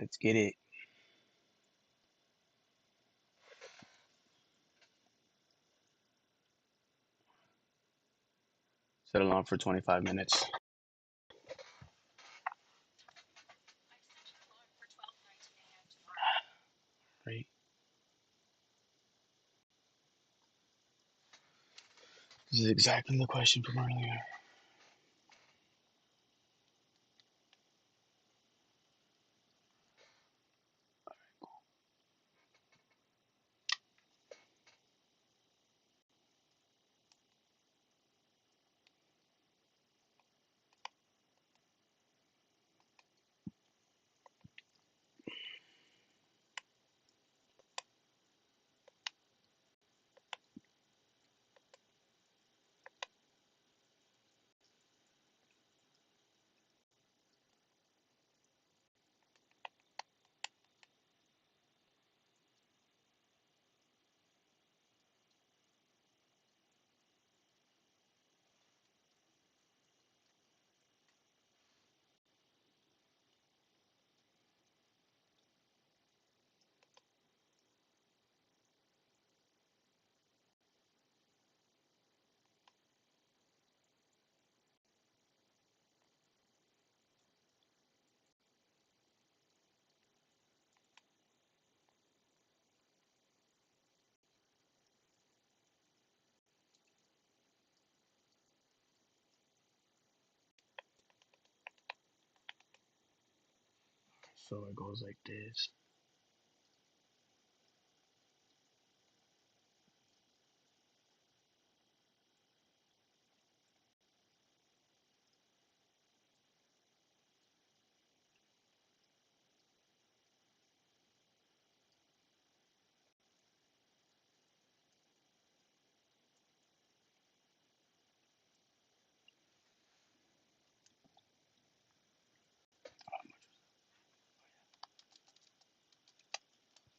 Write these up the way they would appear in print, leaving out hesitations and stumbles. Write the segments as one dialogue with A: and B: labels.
A: Let's get it. Set alarm for 25 minutes. Right. This is exactly the question from earlier. So it goes like this.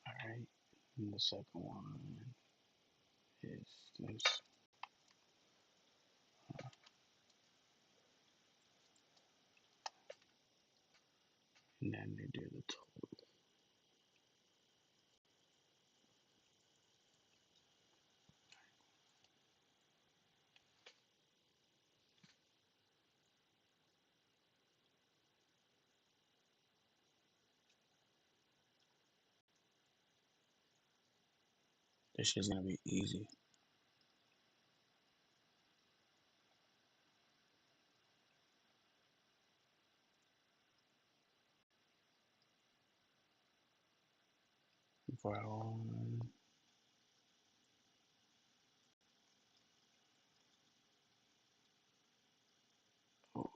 A: All right. And the second one is this. And then they do the total. This shit's gonna be easy. Before I on. Oh,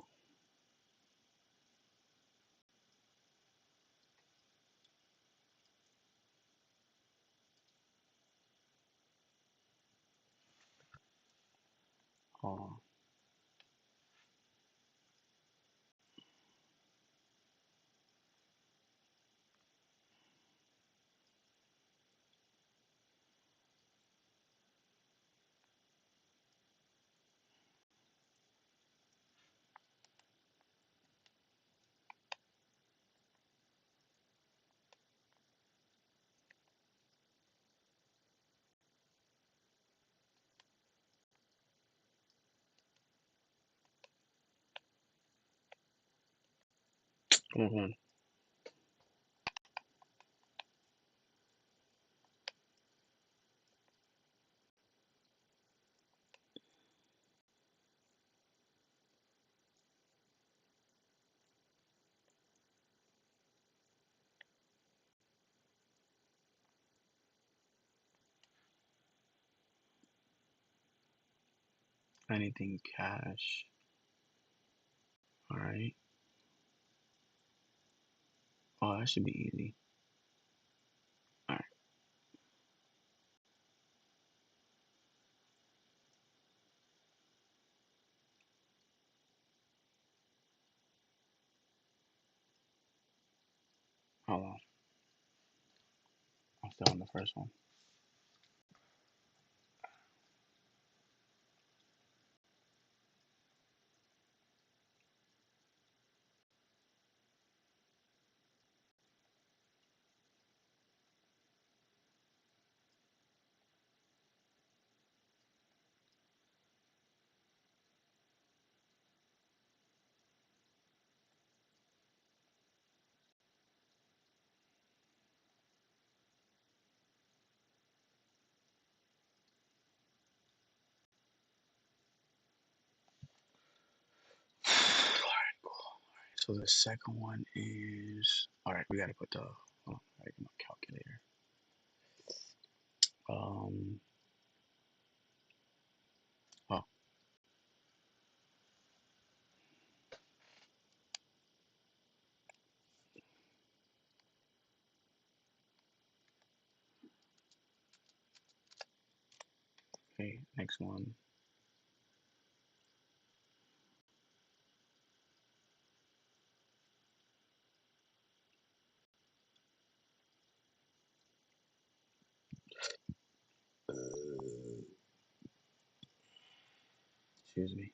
A: hold on. Come on. Anything cash. All right. Oh, that should be easy. All right. Hold on. I'm still on the first one. So the second one is, all right, we got to put the, oh, I get my calculator. Um, oh, okay, next one. Excuse me.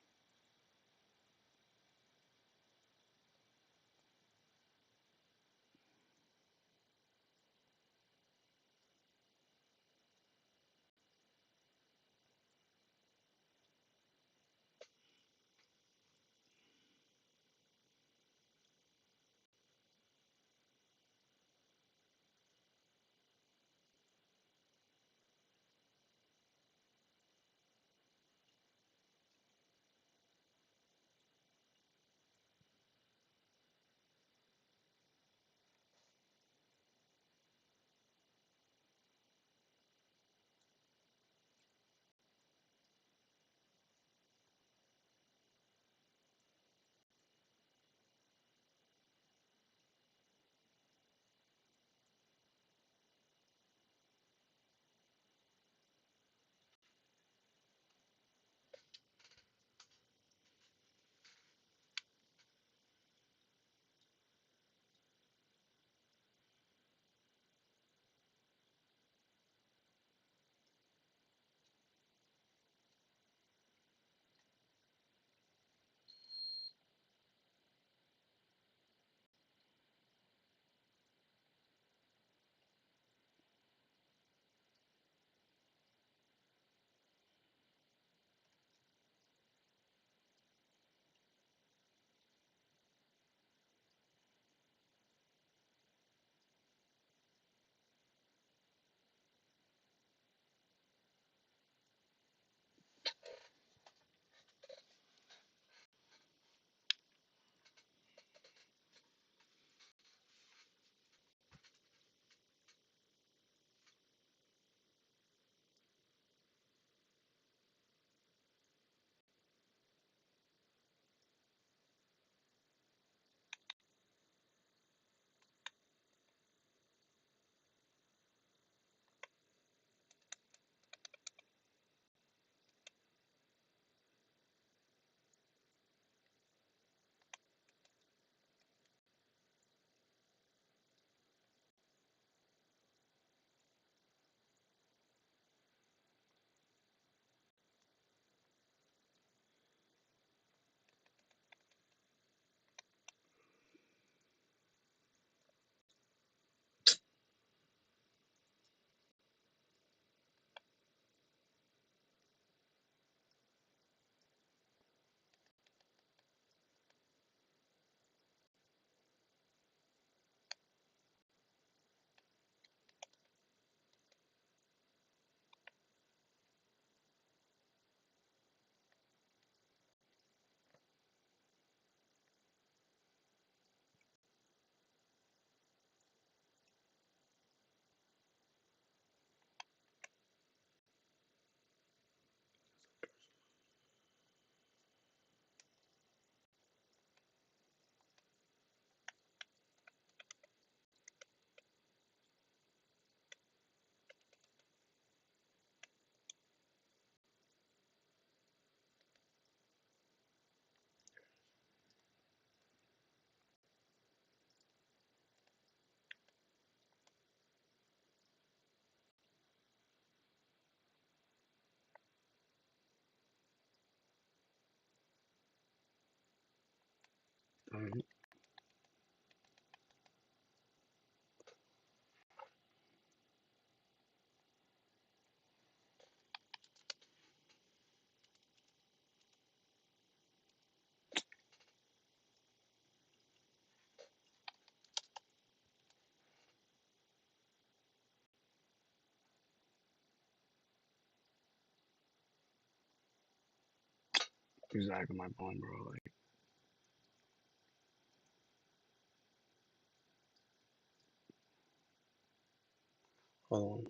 A: Mhm. Exactly my point, bro. Like, Hold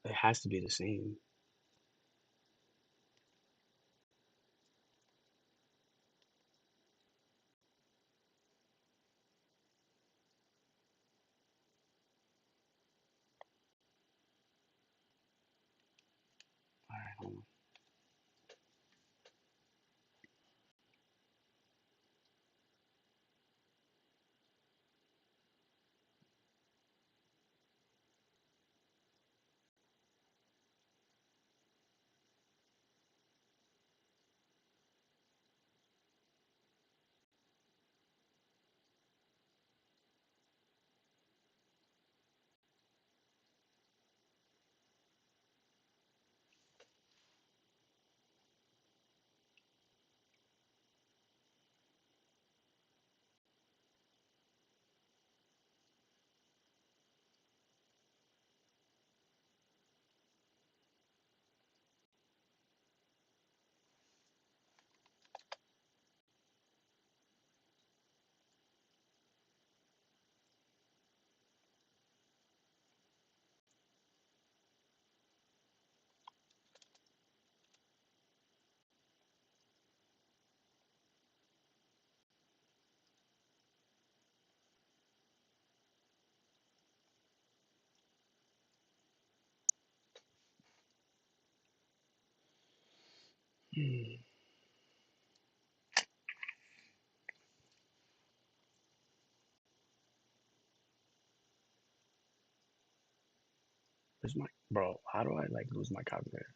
A: it has to be the same. All right, hold on. Hmm. Where's my bro? How do I like lose my calculator?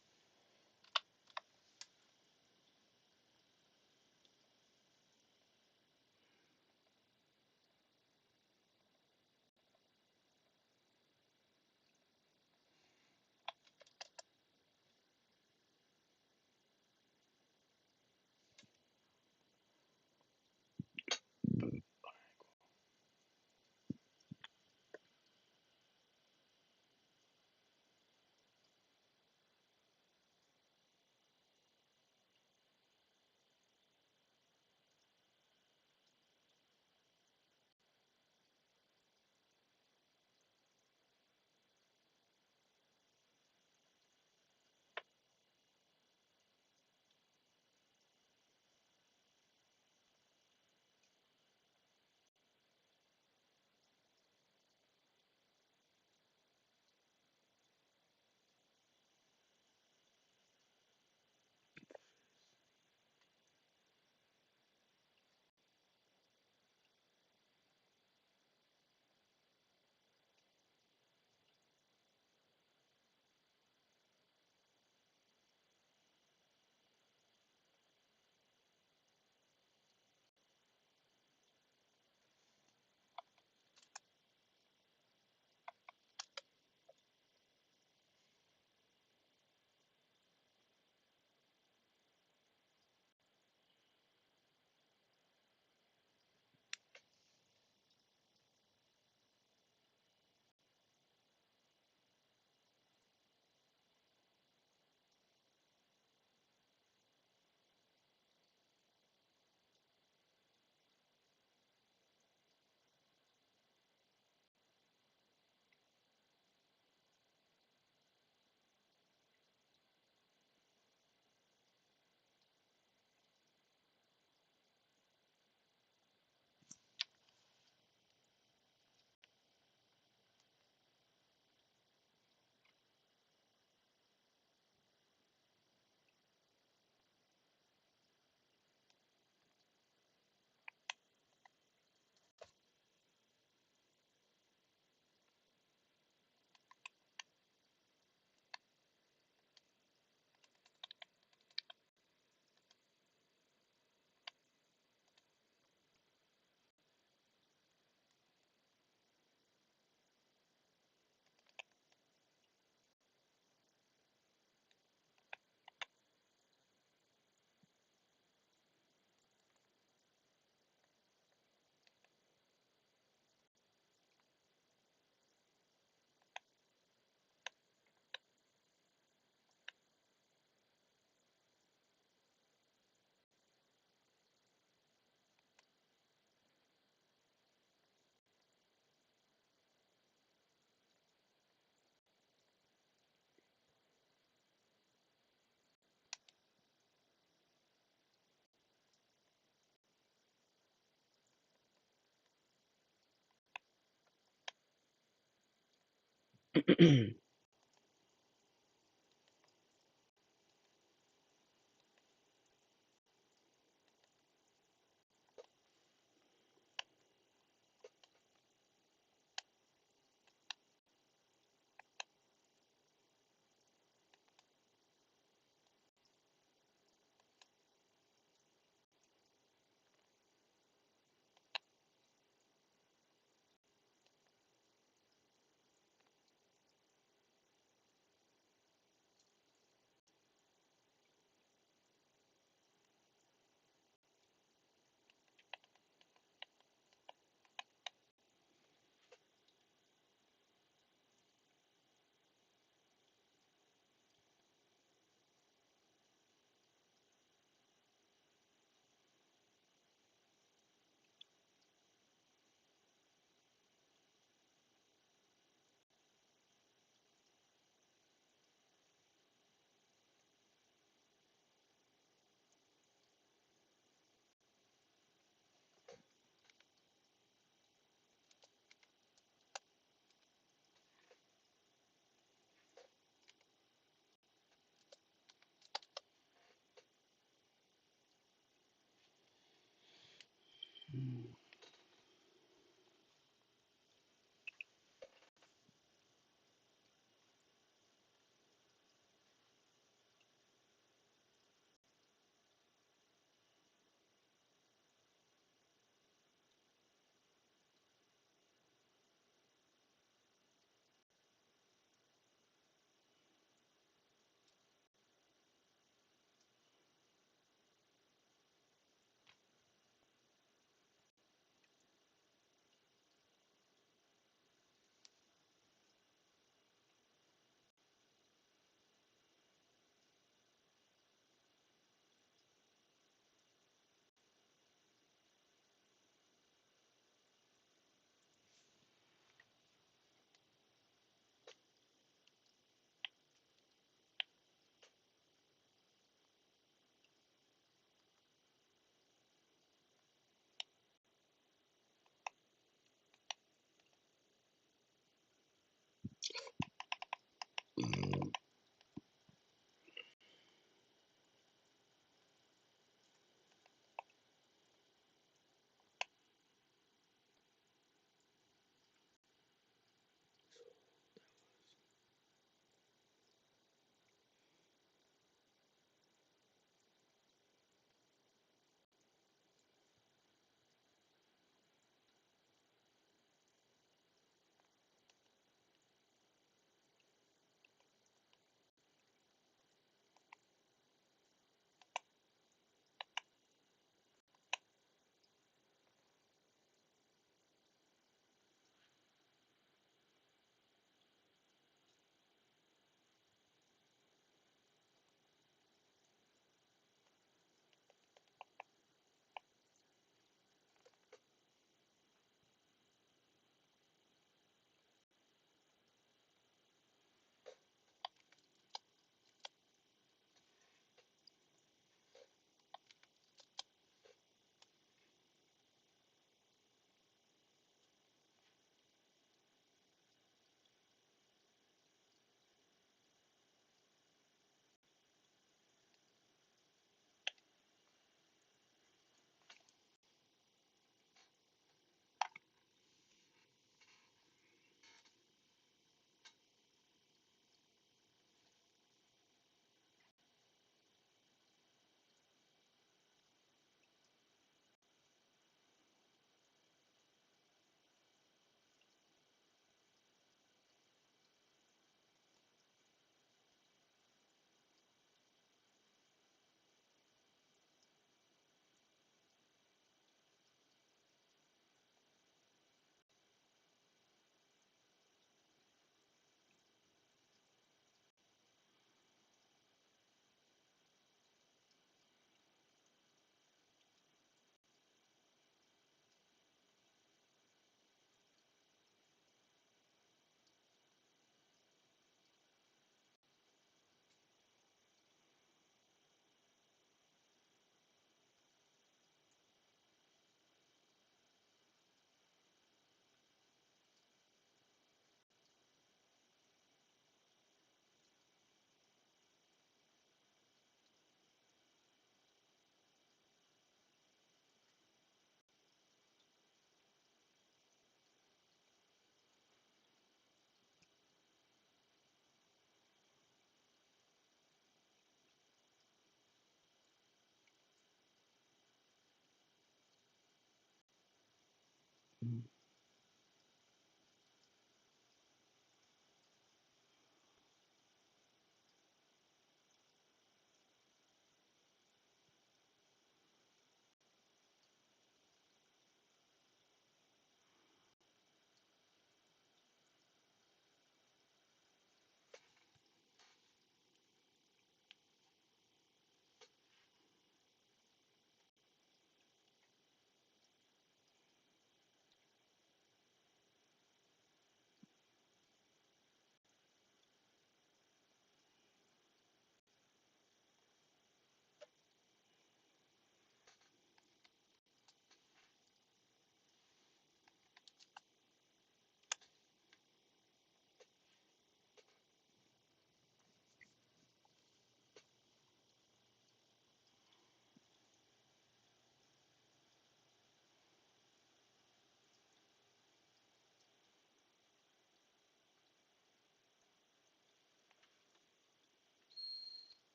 A: Mm,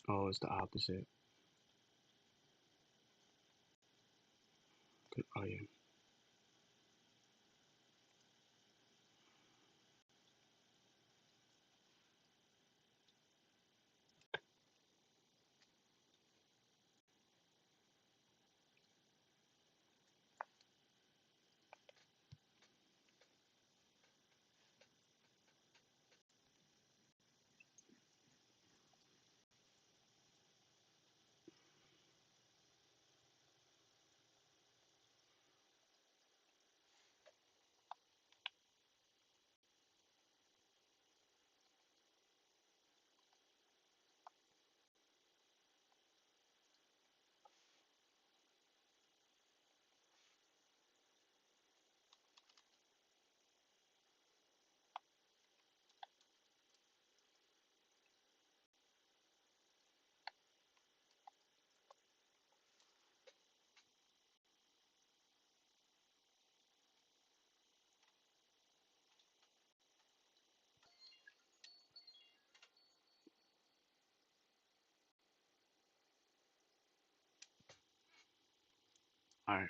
A: Oh, it's the opposite. Oh yeah. All right.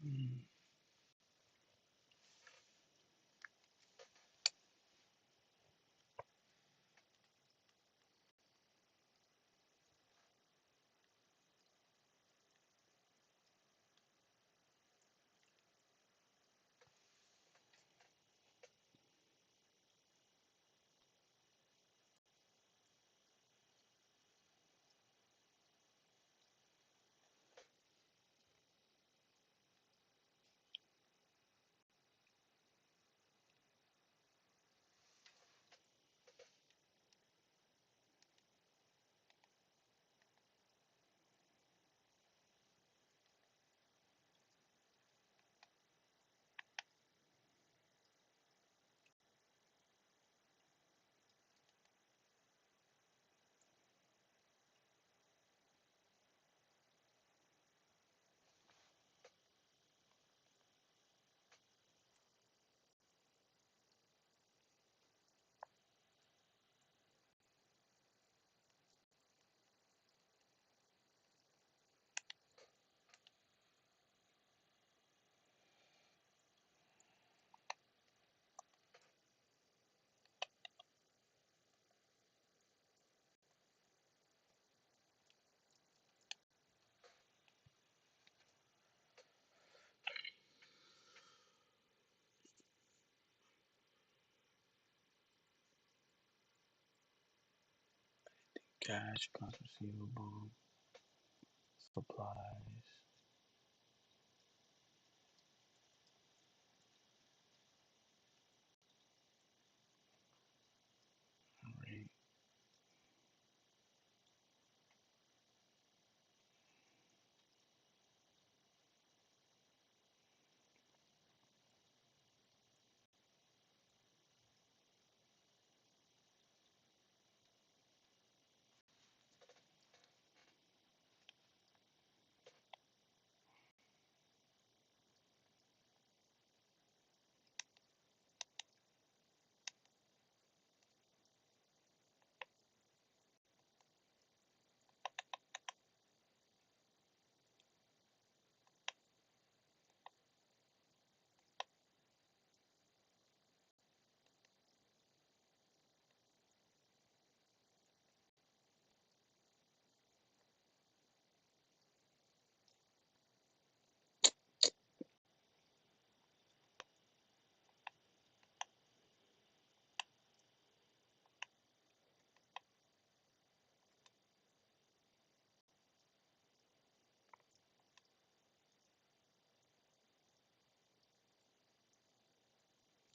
A: Mm. Cash, accounts receivable, supplies. Alright.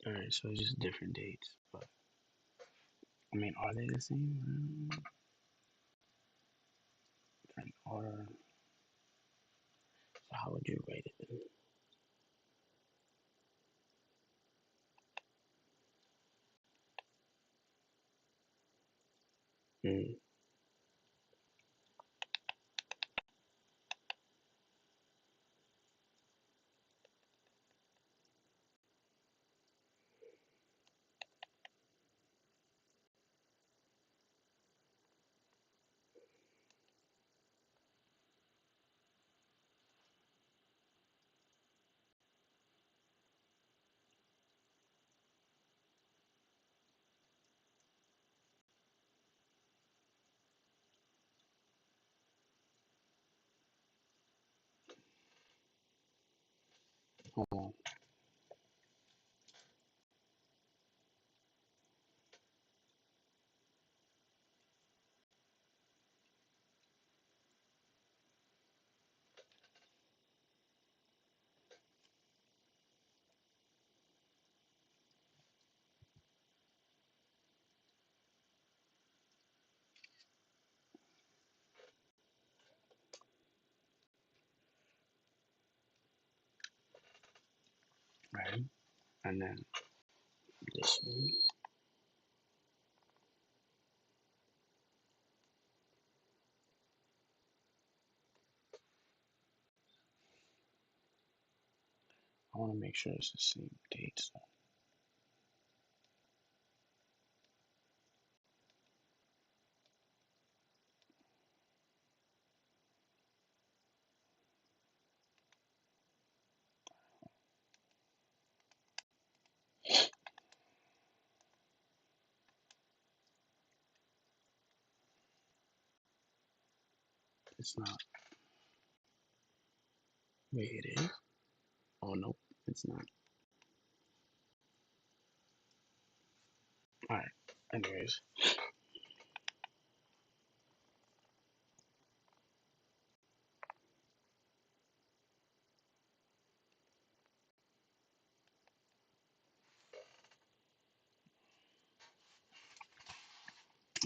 A: Alright, so it's just different dates. But I mean, are they the same? Different order. So how would you rate it then? Mm. Hold on. Right? And then this one. I want to make sure it's the same dates. it's not. Wait, it is? Oh, nope, it's not. Alright, anyways.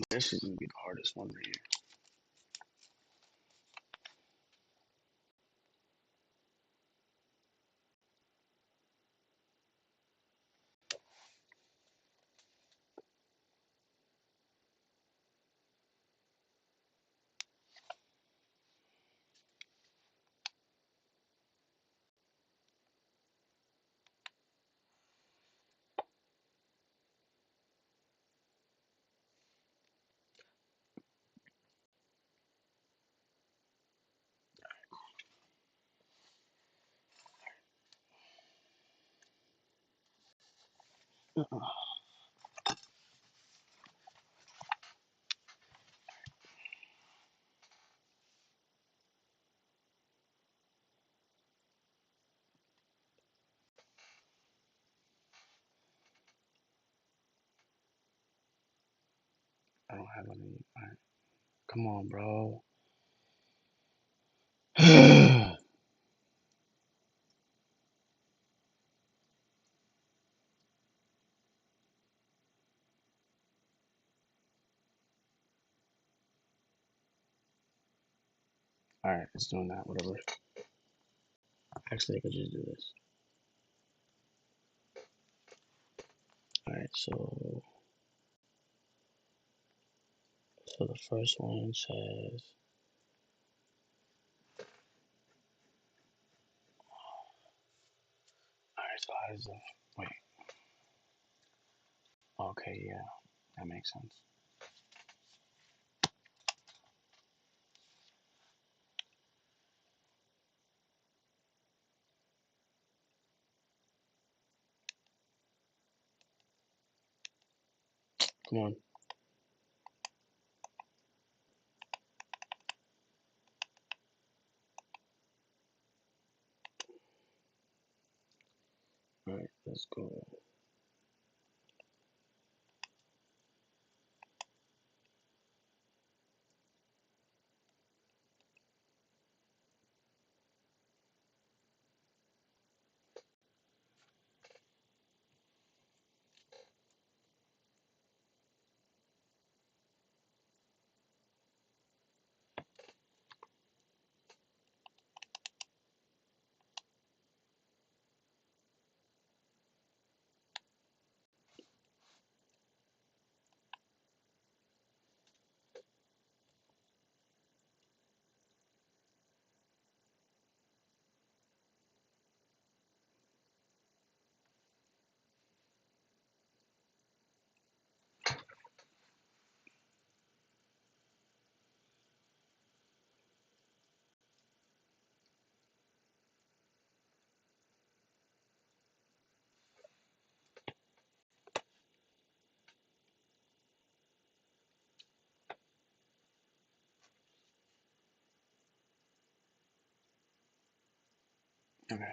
A: This is gonna be the hardest one right here. I don't have any. Alright, come on, bro. Alright, it's doing that, whatever. Actually, I could just do this. Alright, so the first one says, alright, so how does the, wait, okay, yeah, that makes sense. Come on. Alright, let's go. Okay.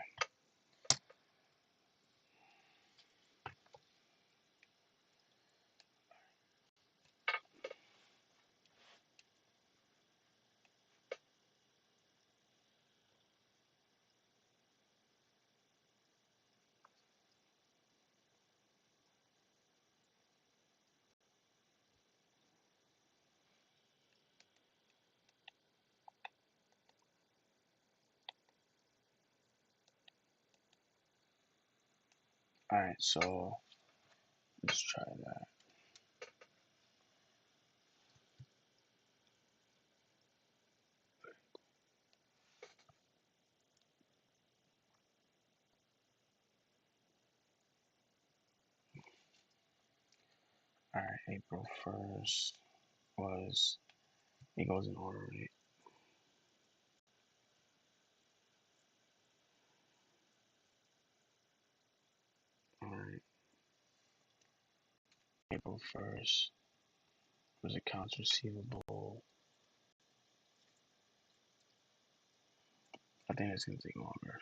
A: Alright, so let's try that. Alright, April 1st was, it goes in order, right? Alright, April 1st was accounts receivable. I think it's gonna take longer.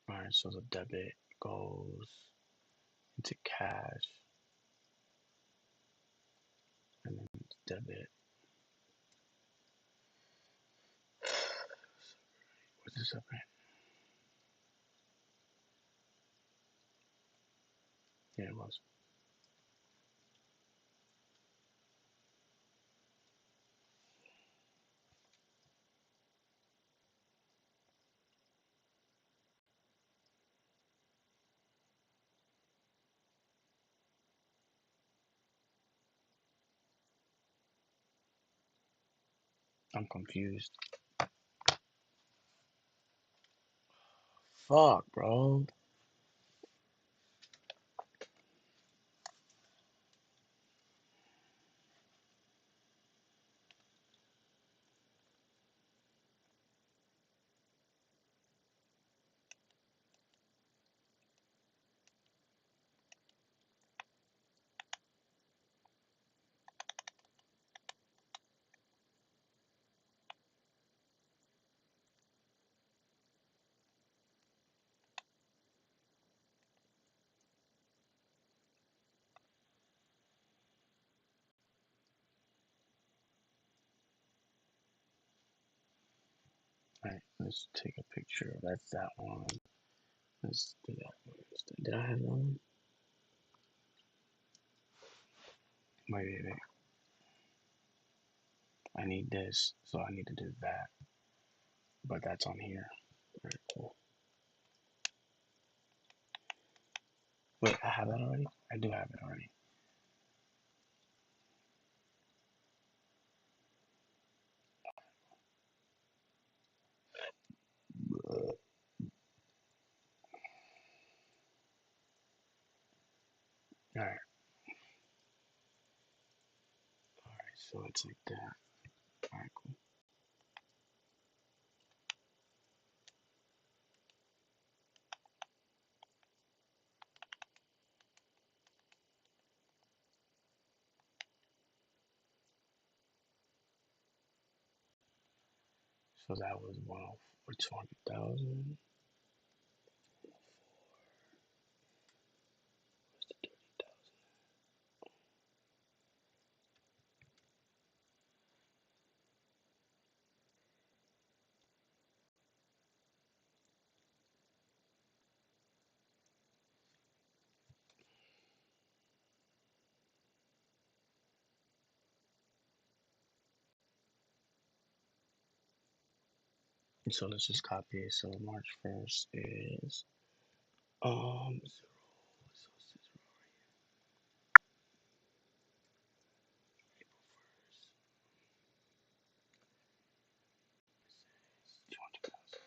A: Alright, so the debit goes into cash, and then debit. What's this separate? Yeah, it was. I'm confused. Fuck, bro. Alright, let's take a picture. That's that one. Let's do that one. Did I have that one? Wait. I need this, so I need to do that. But that's on here. Alright, cool. Wait, I have that already? I do have it already. Alright, so it's like that. Alright, cool. So that was 200,000. So let's just copy it. So March 1st is 0. So April 1st, 200,000.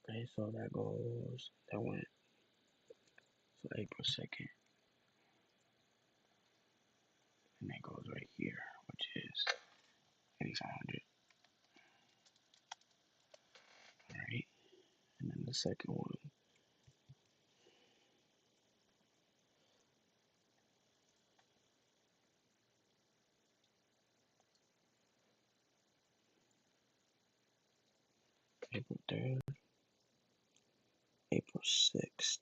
A: Okay, so that went, so April 2nd, and that goes right here, which is 8,500. Alright, and then the second one, April 3rd, April 6th,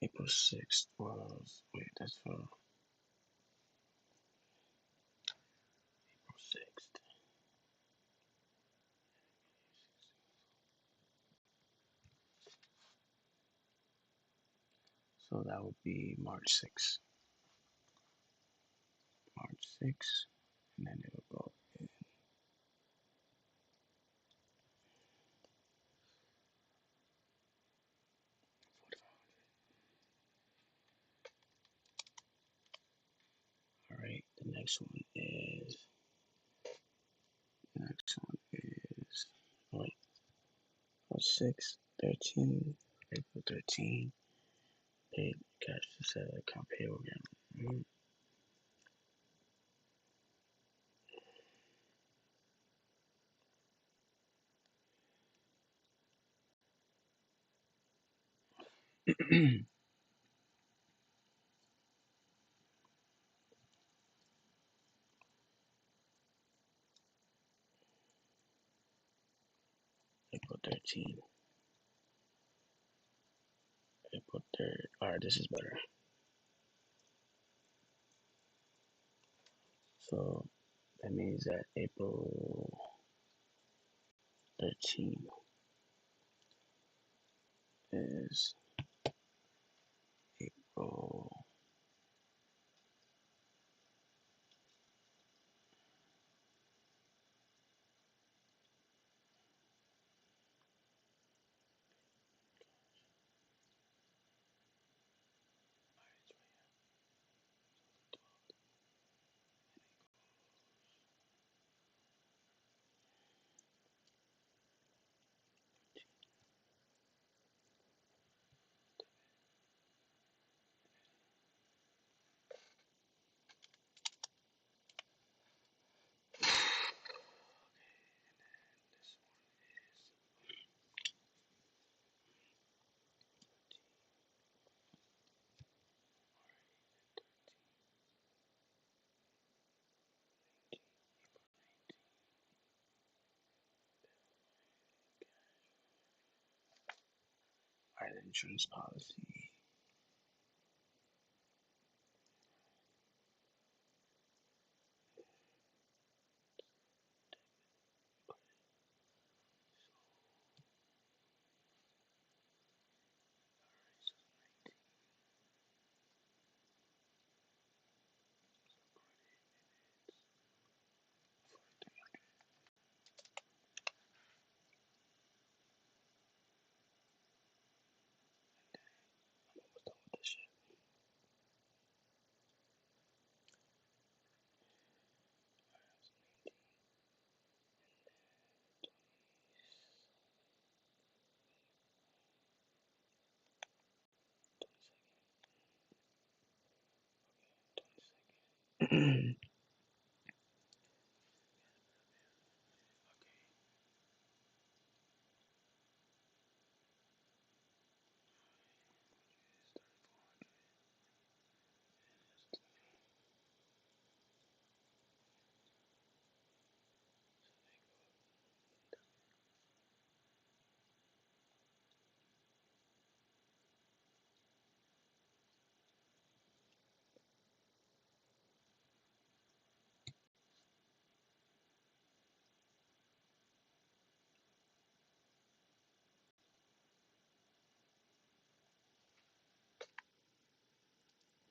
A: April 6th was, wait, that's for April 6th. So that would be March 6th. March 6th, and then it'll go in. All right, the next one is, wait, 6, 13, April 13, paid cash to set account payable again. April 13, April 3rd. All right, this is better. So that means that April 13 is April. All right, insurance policy.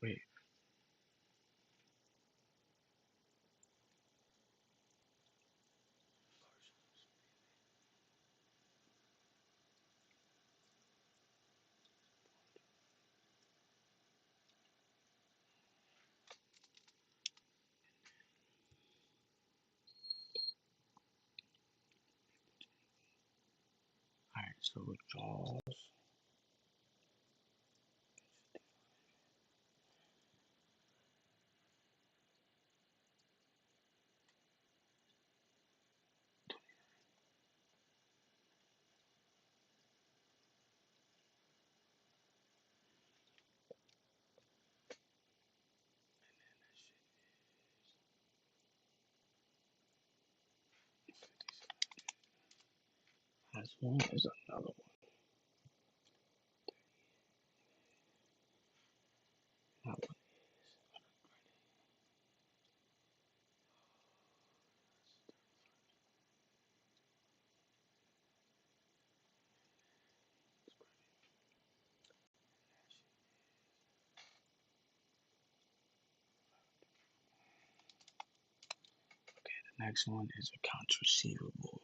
A: Wait, all right, so withdrawals. As well as another one. next one is accounts receivable.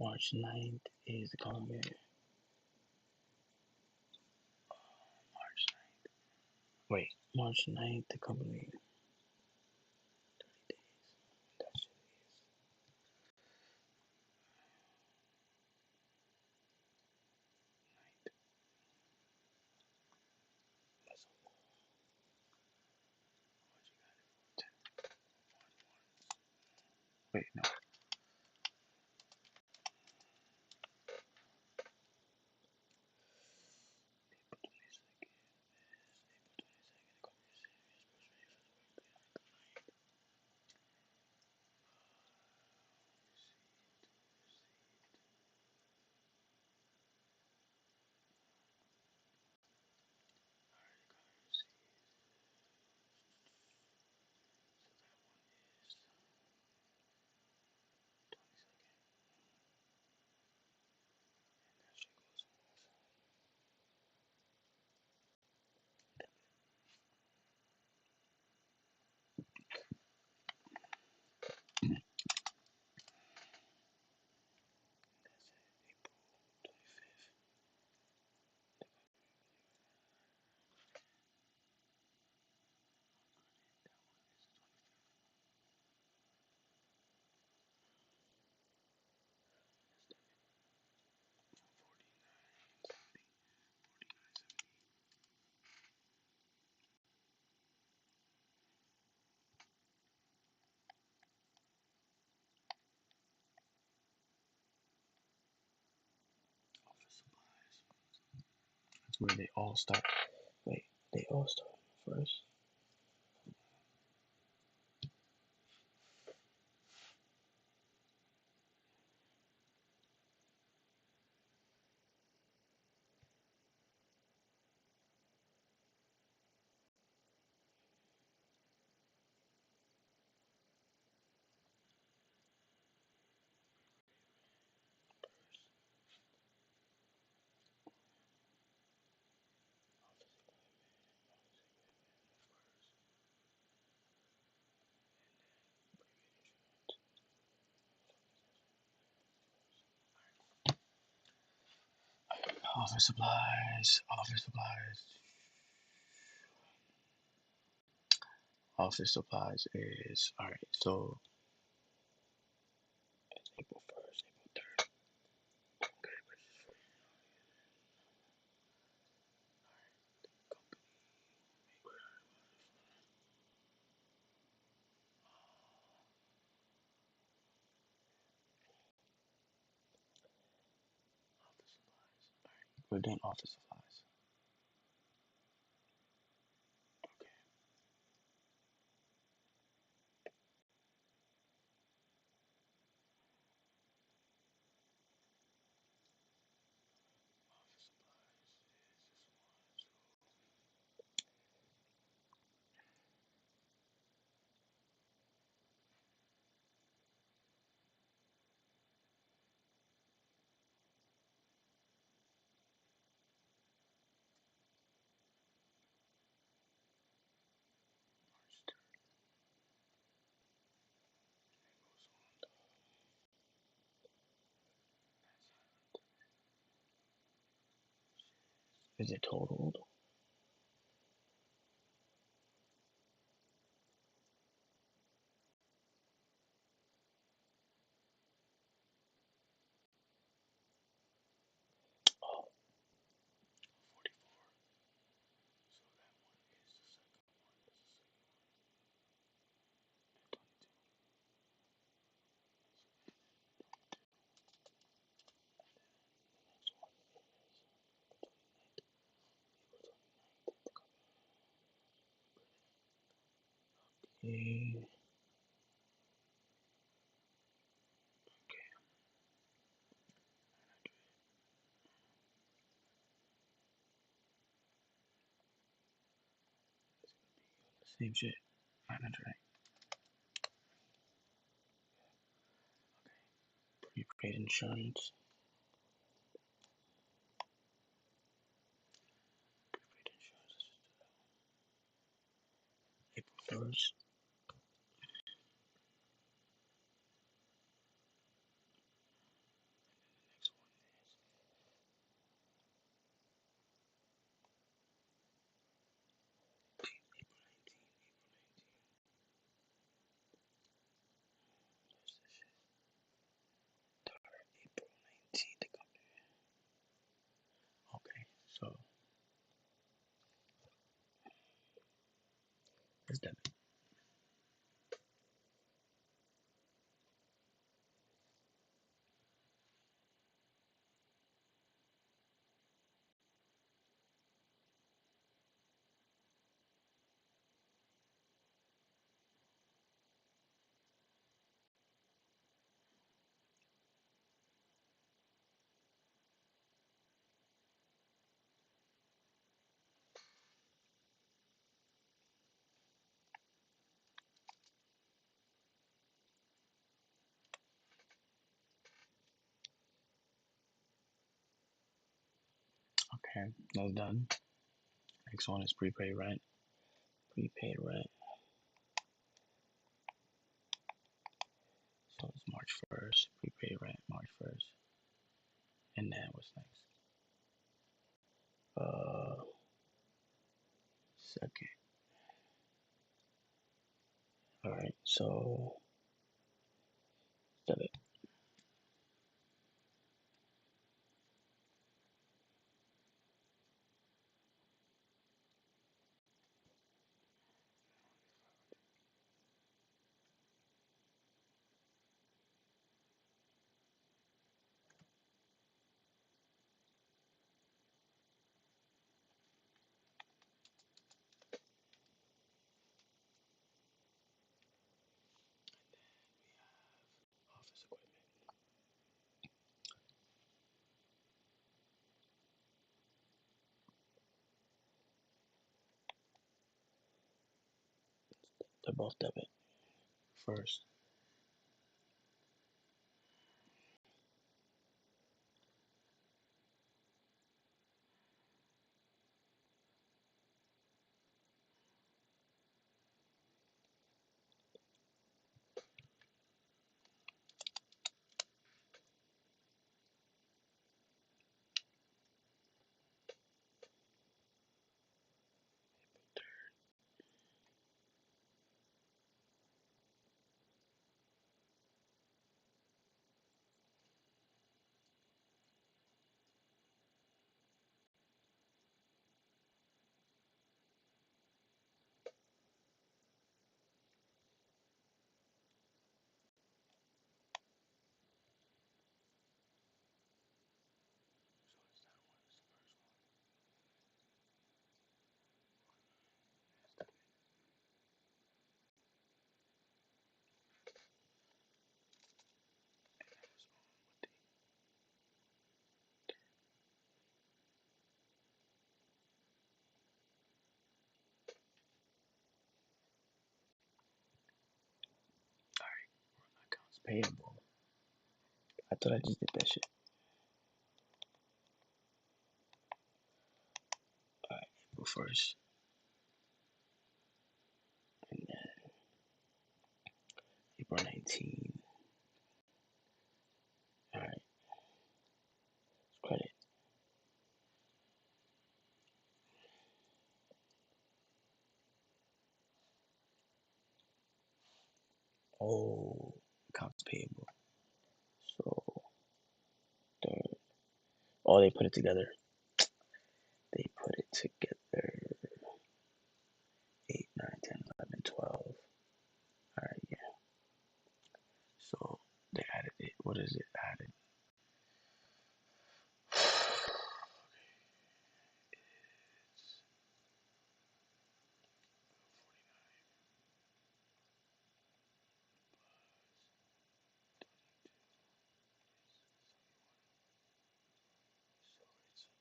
A: March 9th is gonna be March 9th. Wait, March 9th, the company. That shit is. Wait, no. That's where they all start. Wait, they all start first. Office supplies, office supplies. Office supplies is alright, so it's April 1st, April 3rd. Okay, we're doing office supplies. Okay. Is it totaled? Oh, 44. Okay. Same shit. 900, right? Prepaid insurance. Prepaid insurance. April 1st. Next one April 19th. Okay, so it's debit. Okay, that's done. Next one is prepaid rent. Prepaid rent. So it's March 1st. Prepaid rent March 1st. And then what's next? Second. All right. So debit. Office equipment. They're both debit. First. Accounts payable. I thought I just did that shit. All right. April 1st. And then April 19th. All right. Credit. Oh, accounts payable. So third. Oh, they put it together. They put it together. 8, 9, 10, 11, 12. All right, yeah. So they added it. What is it? Added.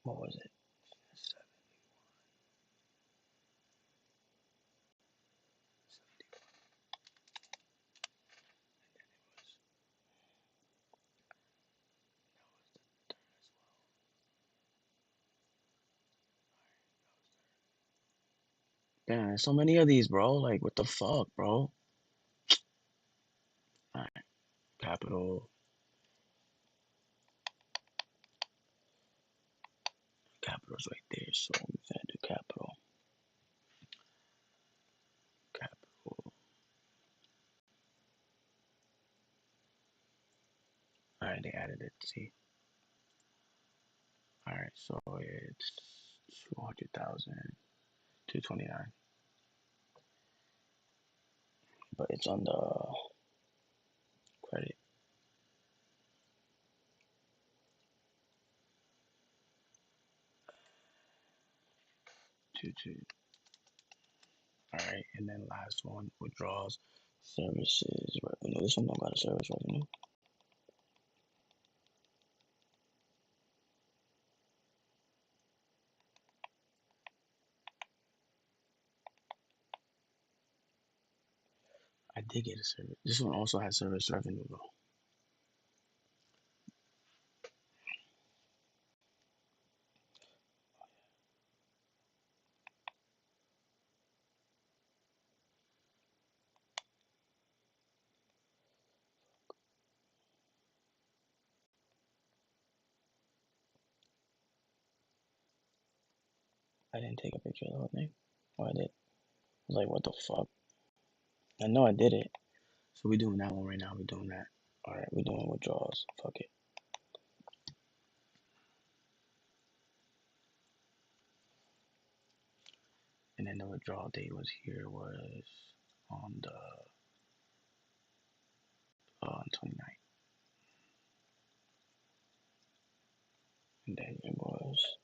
A: What was it? 7, Damn, there's so many of these, bro. Like, what the fuck, bro? Alright, capital. Capital's right there, so we gotta do capital. Capital. Alright, they added it. See. Alright, so it's 200,000, 229. But it's on the credit. 22. Alright, and then last one, withdrawals, services revenue. This one don't got a service revenue. I did get a service. This one also has service revenue though. I didn't take a picture of the whole thing. Oh, I did. I was like, what the fuck? I know I did it. So we doing that one right now. We doing that. All right, we doing withdrawals. Fuck it. And then the withdrawal date was here was on the 29th. And then it was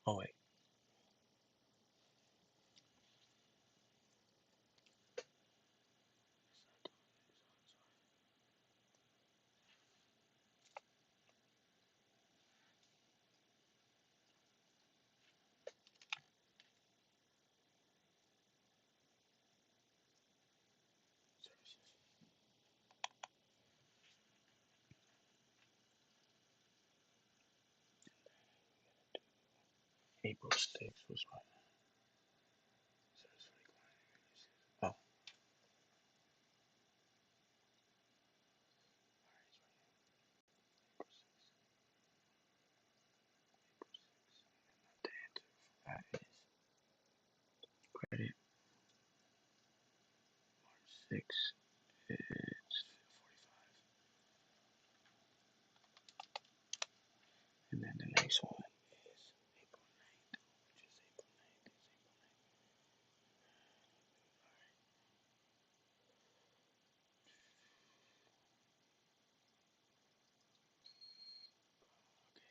A: oh wait. April 6th was my oh that is credit 6 is 45. And then the next one is April 9th, which is April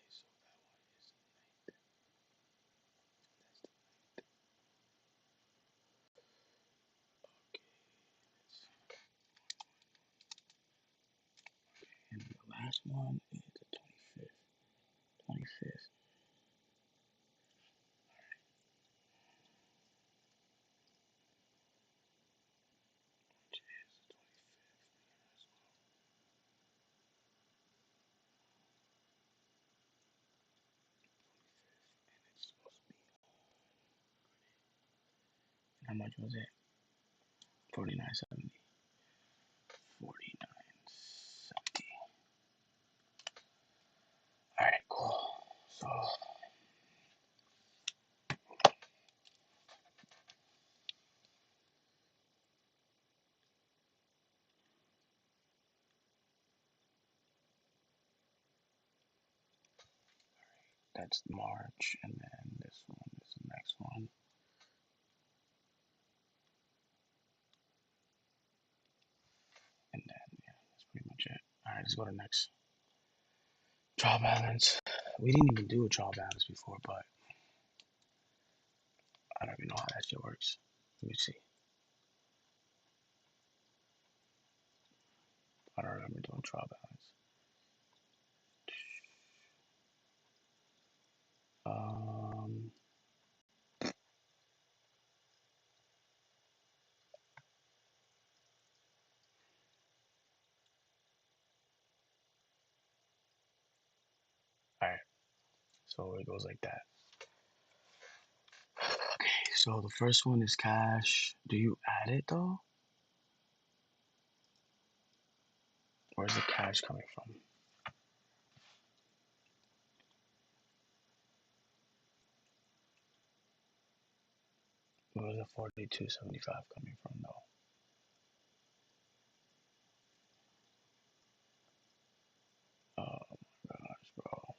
A: 9th. Okay, so that one is and the last one is the 25th. 25th. How much was it? 49.70. 49.70. Alright, cool. So that's March, and then this one is the next one. And then yeah, Alright, let's go to next. Trial balance. We didn't even do a trial balance before, but I don't even know how that shit works. Let me see. I don't remember doing trial balance. Um, Alright, so it goes like that. Okay, so the first one is cash. Do you add it though? Where's the cash coming from? Where's the 4275 coming from though? Oh my gosh, bro.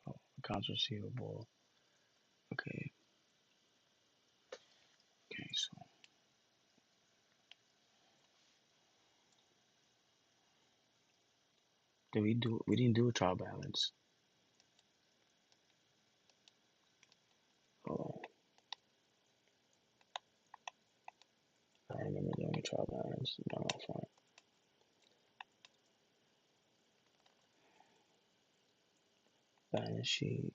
A: So accounts receivable. Okay, okay, so we didn't do a trial balance. Oh, I remember doing a trial balance. No, fine. Balance sheet.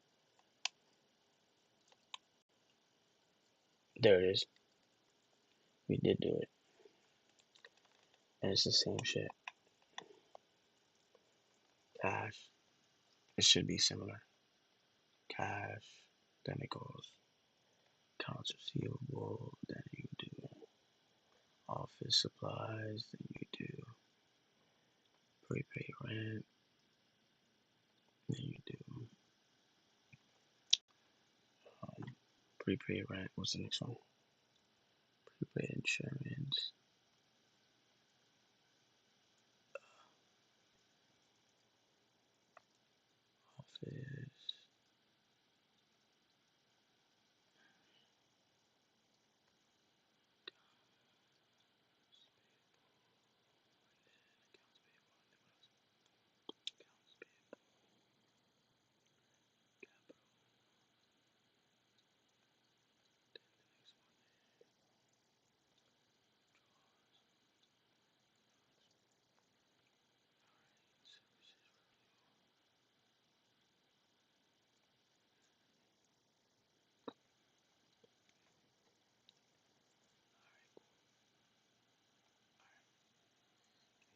A: There it is. We did do it. And it's the same shit. Cash. It should be similar. Cash. Then it goes accounts receivable. Then you do office supplies. Then you do prepaid rent. Then you do um, prepaid rent. What's the next one? Prepaid insurance. Office.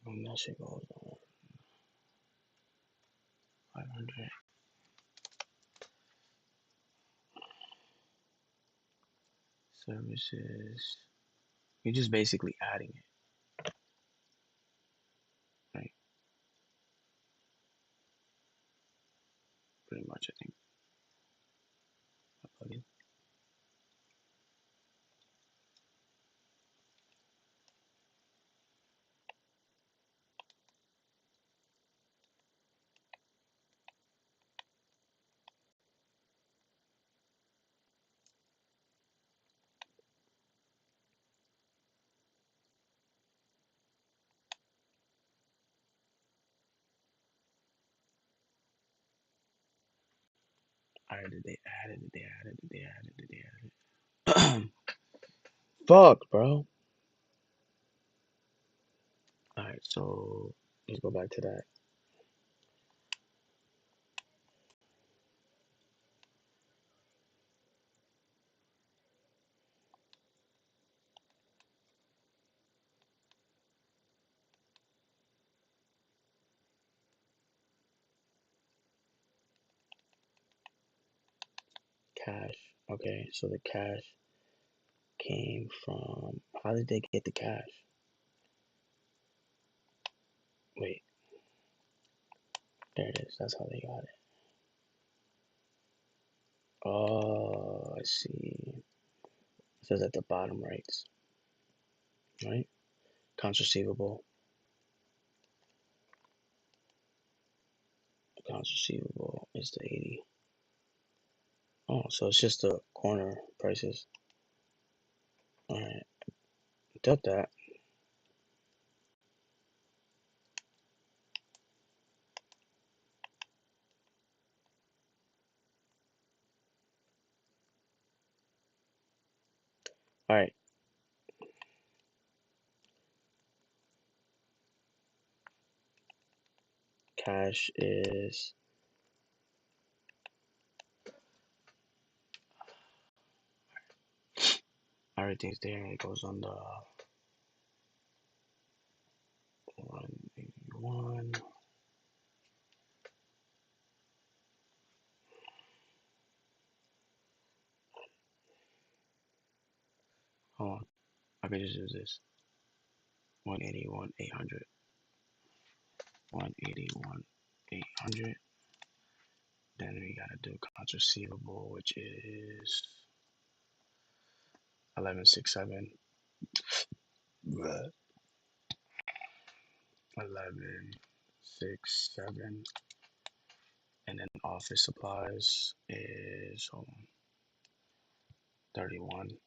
A: And that shit goes on 500. Services. You're just basically adding it, right? Pretty much, I think. A plugin. Alright, did they add it? Did they add it? Did they add it? Did they add it? Fuck, bro. Alright, so let's go back to that. Cash. Okay, so the cash came from. How did they get the cash? Wait, there it is. That's how they got it. Oh, I see. It says at the bottom right, right? Accounts receivable. Accounts receivable is the 80. Oh, so it's just the corner prices. Alright, did that. Alright, cash is everything's there. It goes on the 181. Hold on, I could just use this. 181, 800. 181, 800. Then we gotta do accounts receivable, which is 1167. 1167. And then office supplies is 31.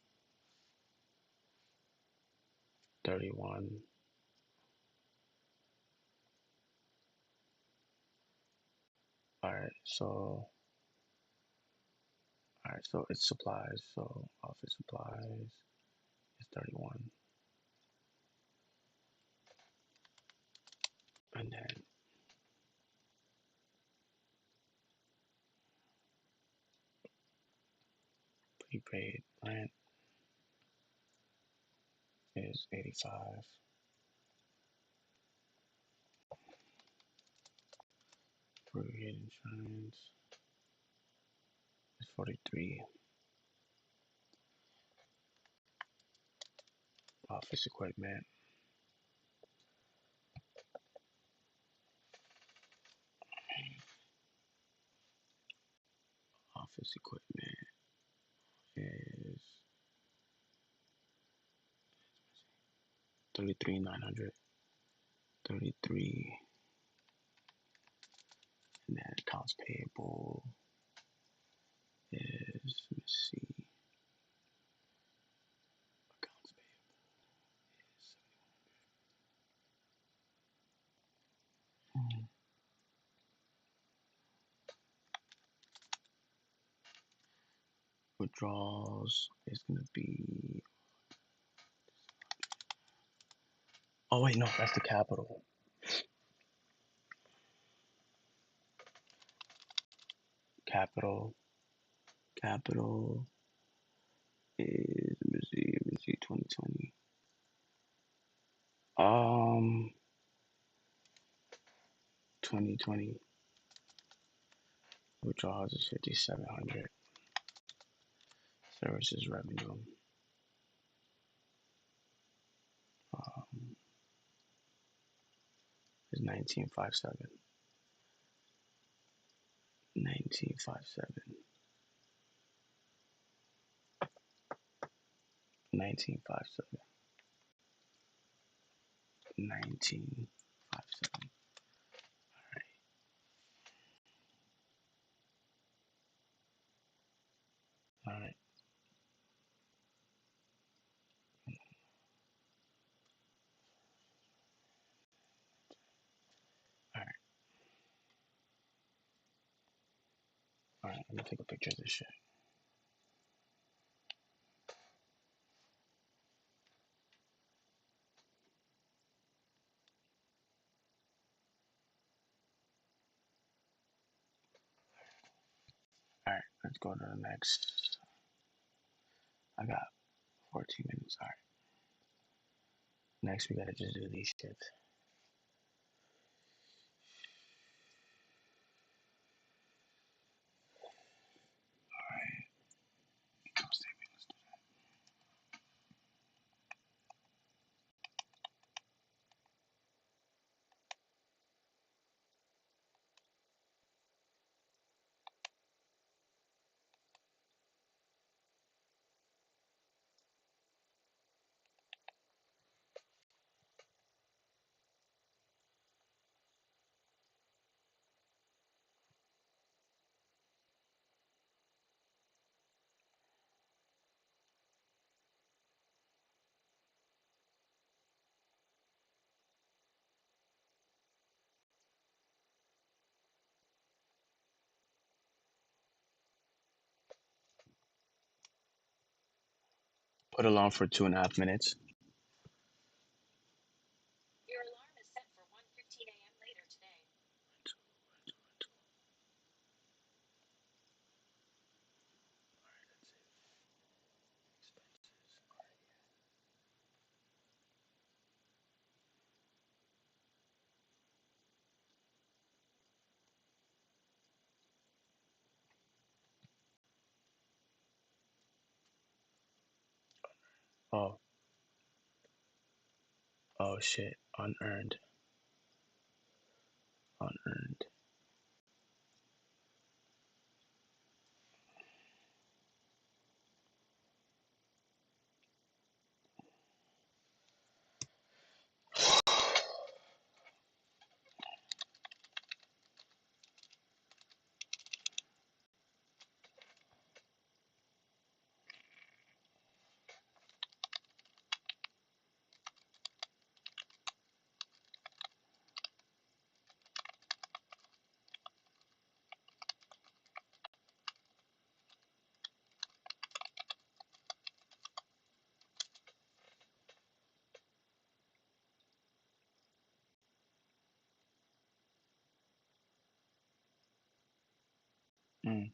A: 31. Alright, so it's supplies. So office supplies is 31. And then prepaid rent is 85. Prepaid insurance is 43. Office equipment. Office equipment is 33,900. 33. And then accounts payable is, let's see, accounts payable is withdrawals is gonna be, oh wait, no, that's the capital. Capital is, let me see, 2020. 2020 withdrawals is 5,700. Services revenue is 1957. 1957. 1957. 1957. All right. All right. All right. Let me take a picture of this shit. All right. Let's go to the next. I got 14 minutes. All right. Next, we gotta just do these shit. All right. Income statement. Let's do that. Put alarm for 2.5 minutes. Oh, oh shit. Unearned. Unearned. Mm.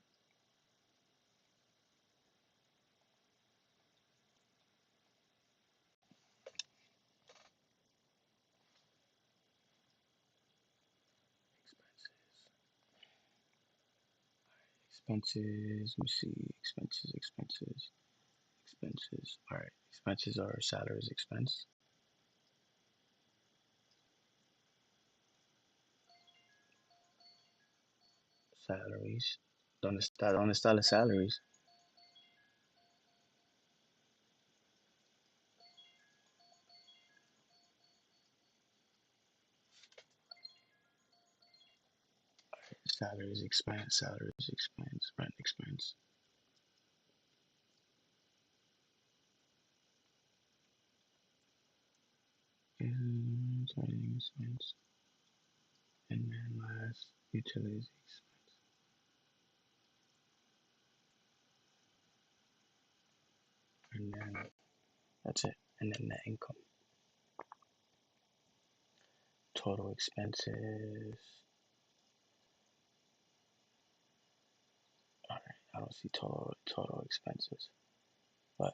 A: Expenses. Let me see. Expenses. Expenses. Expenses. All right. Expenses are salaries expense. Salaries. ¿Dónde está las salaries? Salaries expense. Salaries expense. Rent expense. Operating expense. And then last, utilities expense. And then that's it. And then net income. Total expenses. All right. I don't see total expenses. But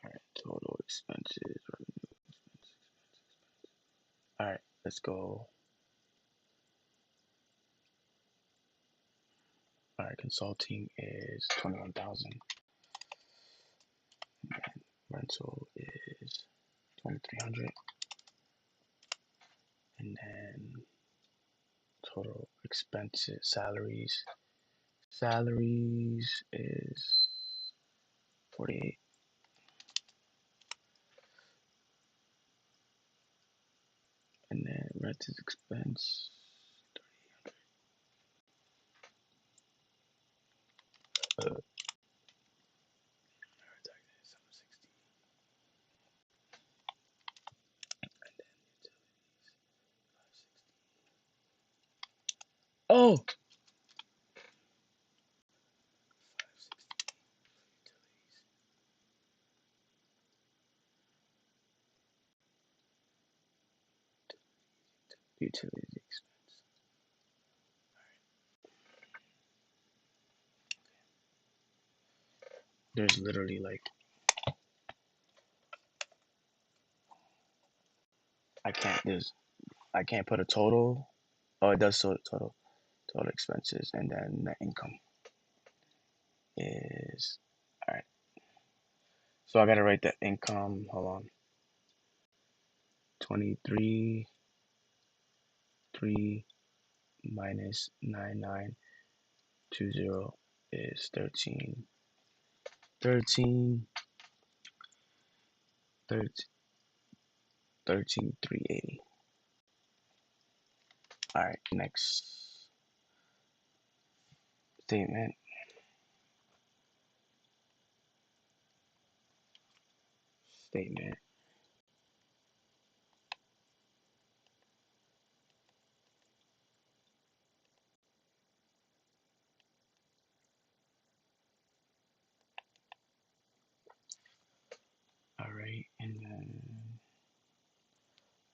A: all right. Total expenses. Revenue expenses. All right. Let's go. All right. Consulting is 21,000. Rental is 2,300. And then total expenses, salaries is 48. And then rent is expense 30. Uh, 760. And then utilities 560. Oh, 560 utilities expense. There's literally like I can't put a total. Oh, it does total expenses, and then net income is all right. So I gotta write the income. Hold on. 23 3 minus 9920 is 13 380. All right, next statement. Statement.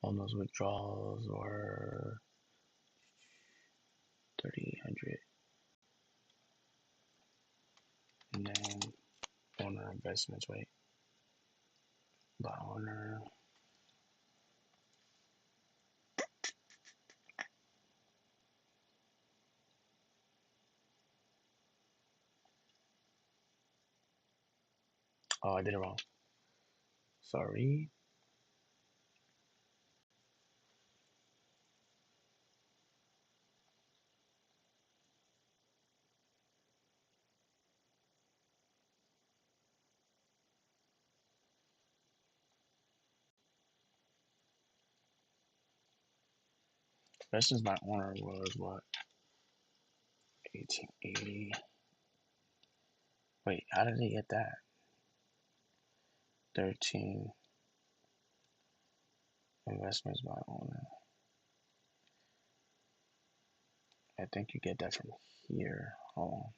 A: All those withdrawals were 3,800, and then owner investments, right? By owner. Oh, I did it wrong. Sorry. Investments by owner was what? 1880. Wait, how did they get that? 13 investments by owner. I think you get that from here. Hold on.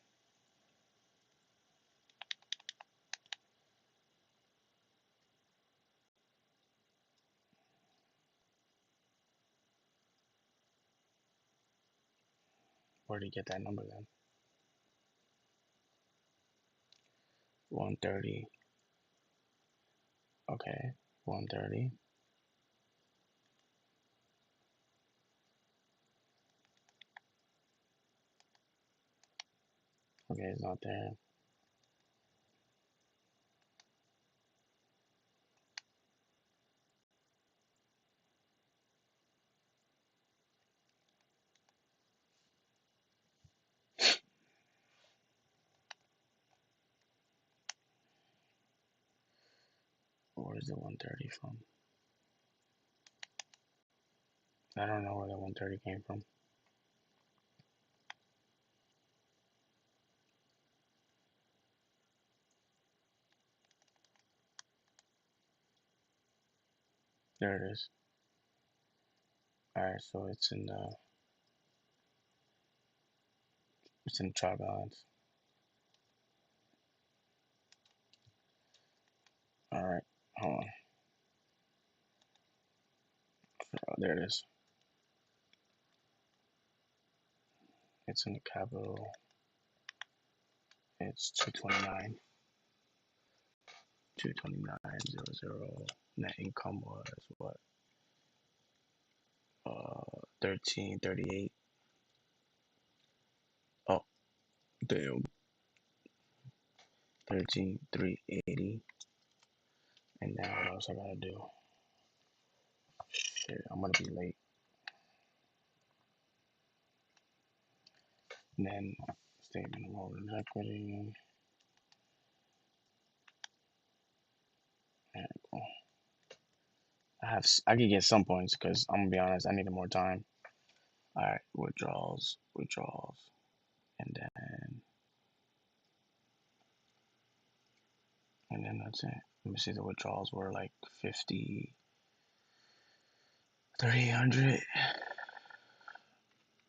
A: Where did you get that number then? 130. Okay. 130. Okay, it's not there. Where's the 130 from? I don't know where the 130 came from. There it is. Alright, so it's in trial balance. Alright, hold on. Oh, there it is. It's in the capital. It's 229. 229.00. Net income was what? 1338. Oh, damn. 13,380. And now what else I gotta do? Shit, I'm gonna be late. And then statement of holders equity. There we go. I could get some points because I'm gonna be honest, I needed more time. All right, withdrawals, and then that's it. Let me see. The withdrawals were like 50, 300,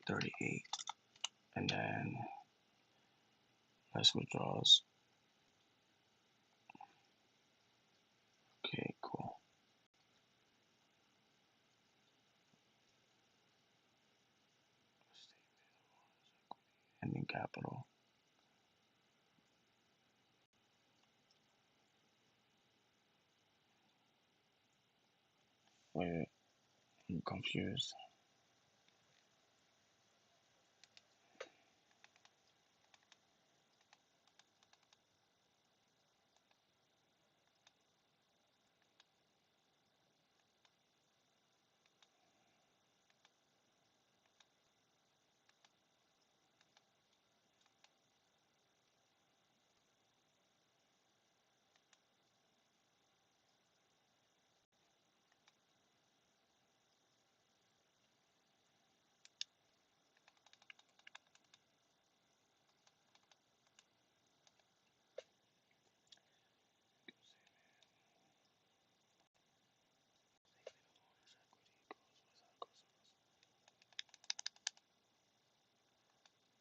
A: 38, and then less withdrawals. Okay, cool. Ending capital. Wait, I'm confused.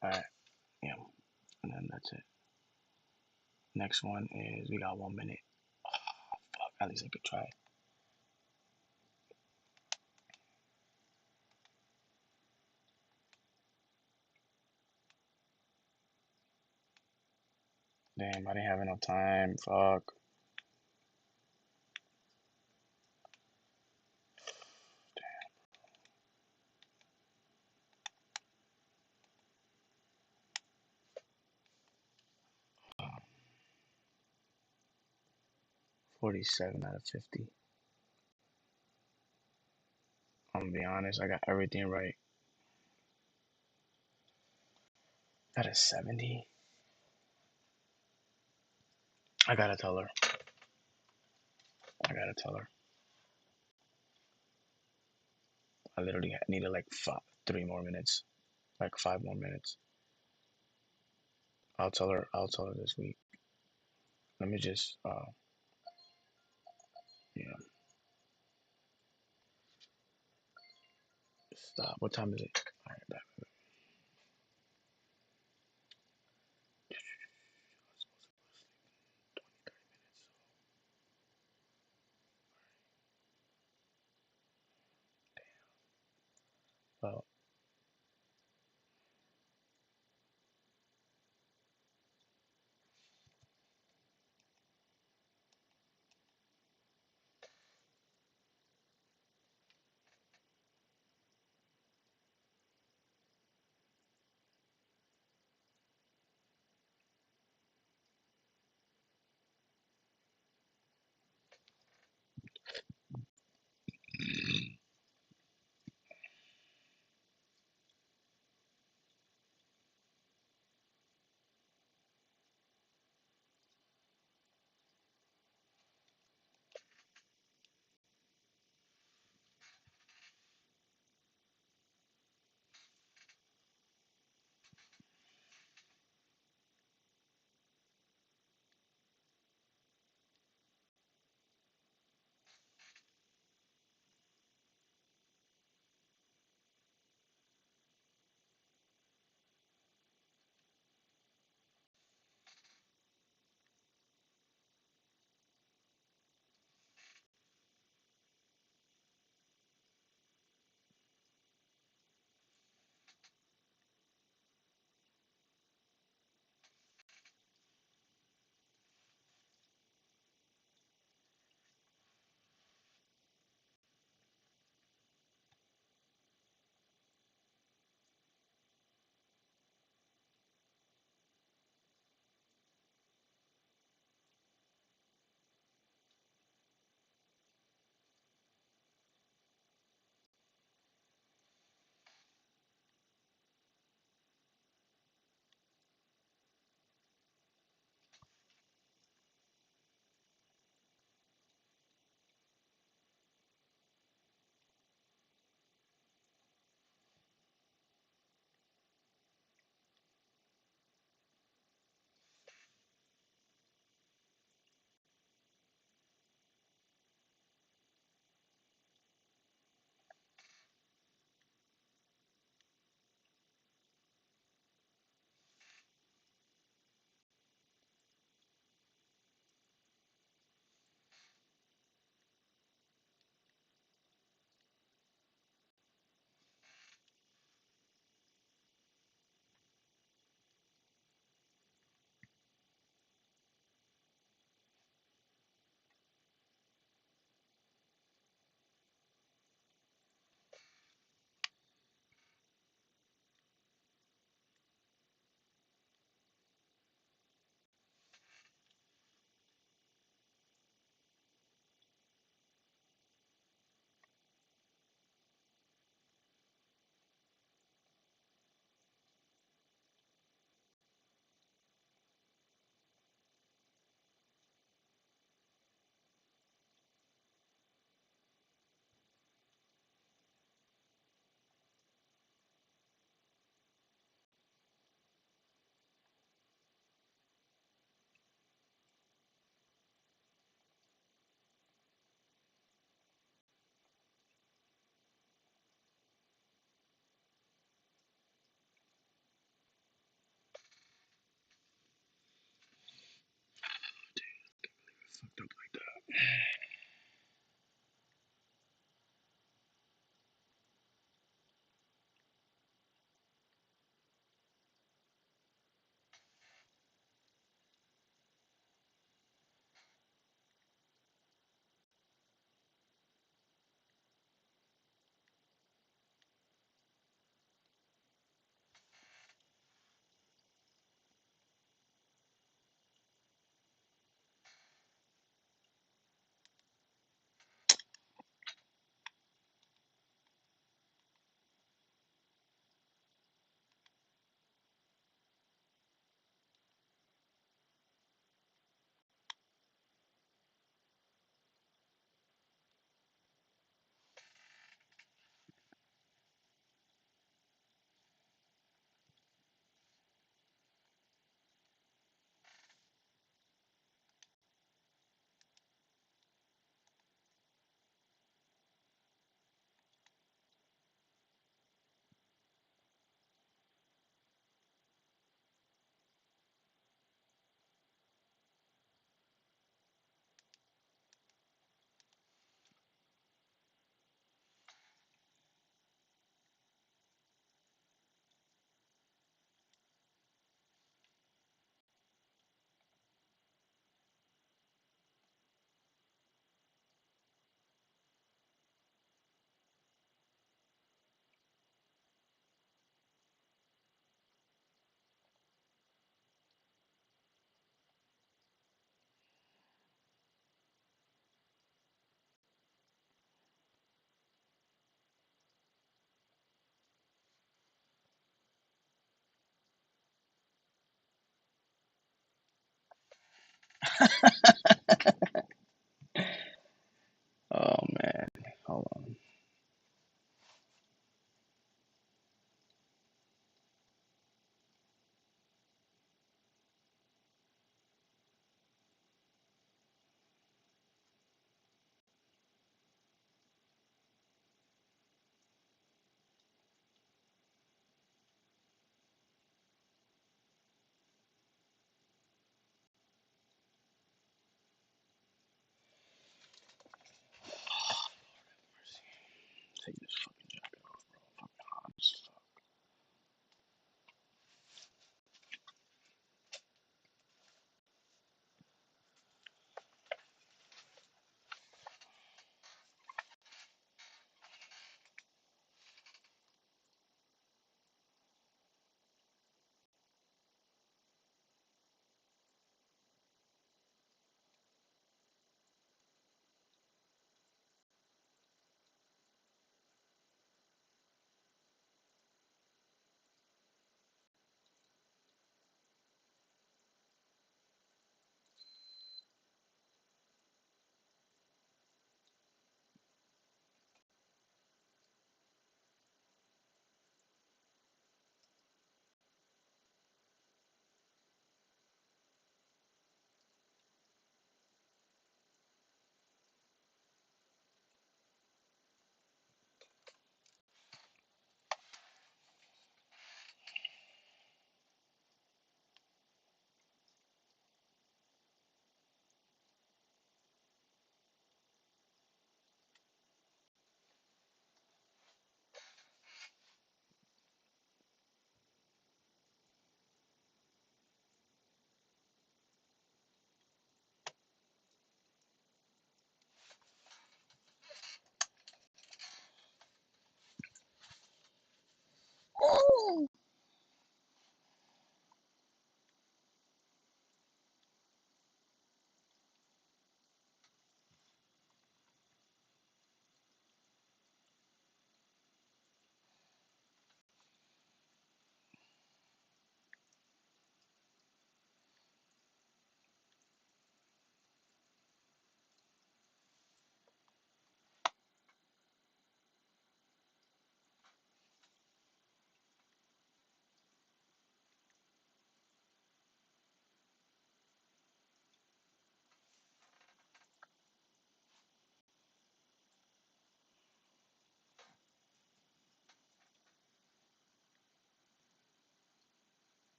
A: All right, yeah, and then that's it. Next one is we got 1 minute. Oh, fuck, at least I could try. Damn, I didn't have enough time. Fuck. 47 out of 50. I'm gonna be honest, I got everything right. Out of 70? I gotta tell her. I gotta tell her. I literally needed like 3 more minutes. Like 5 more minutes. I'll tell her. I'll tell her this week. Let me just, yeah, stop. What time is it? All right, back. Well,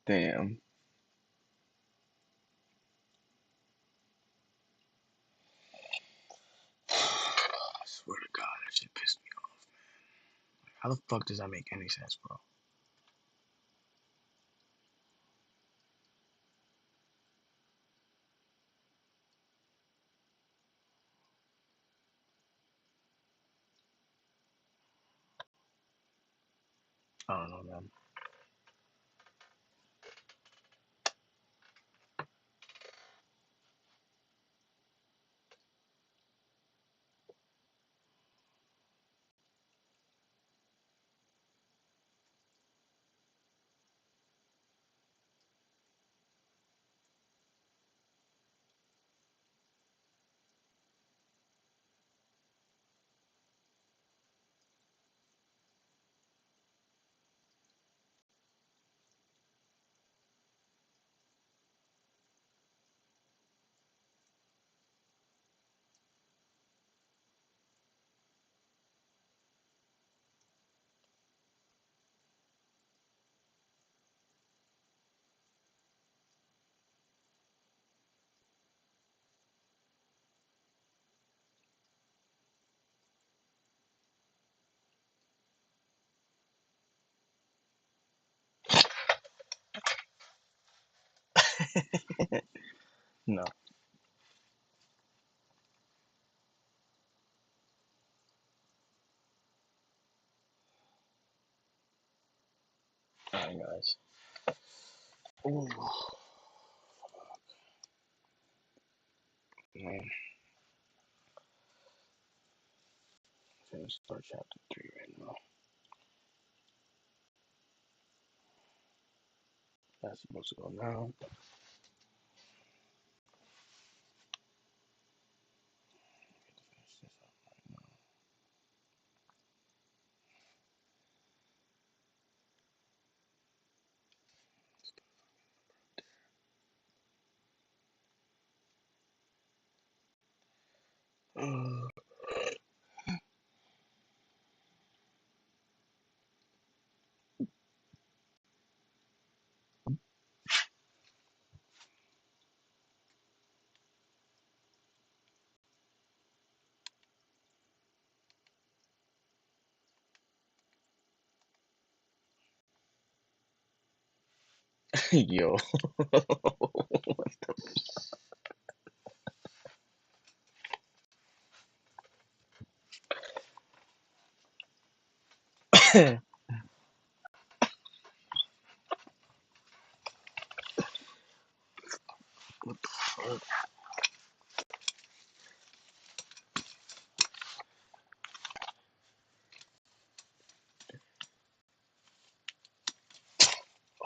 A: Damn. I swear to God, that shit pissed me off. How the fuck does that make any sense, bro? I don't know, man. No. Alright, guys. Ooh. Man, I'm gonna start chapter 3 right now. That's supposed to go now. Finish this up right now. Yo. What the fuck?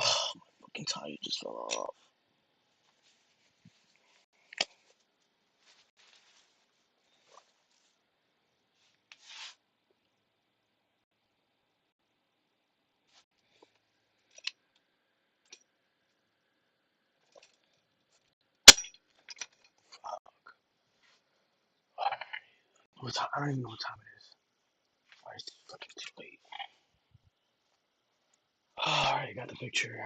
A: Oh, my fucking tire just fell off. What time? I don't even know what time it is. Why is it fucking too late? Alright, got the picture.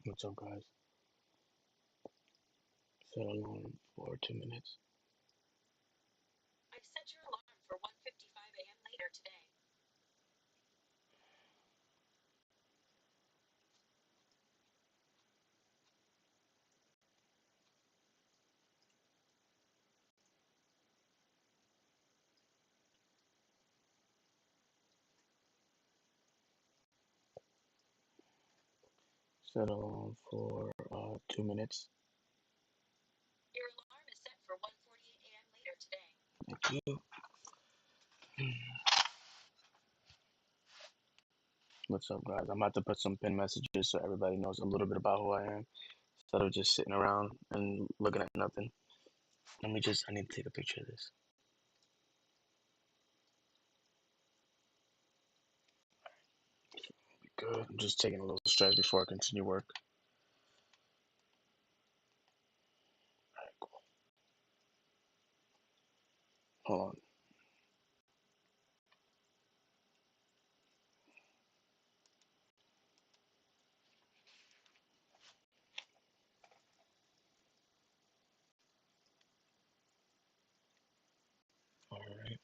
A: What's up, guys? Set alarm for 2 minutes.
B: I've set your alarm for 1:55 a.m. later today.
A: Set alarm for 2 minutes.
B: Your alarm is set for 1:48 a.m. later today.
A: Thank you. What's up, guys? I'm about to put some pin messages so everybody knows a little bit about who I am instead of just sitting around and looking at nothing. I need to take a picture of this. Good. I'm just taking a little stretch before I continue work. All right, cool. Hold on. All right.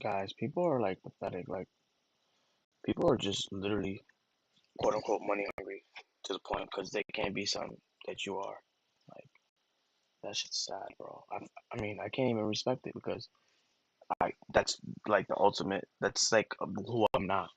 A: Guys, people are like pathetic. Like, people are just literally quote unquote money hungry to the point because they can't be something that you are. Like, that shit's sad, bro. I mean, I can't even respect it because that's like the ultimate. That's like who I'm not.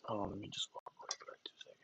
A: Hold on, let me just walk away for like 2 seconds.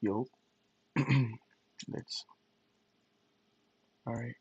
A: Yo, let's. All right.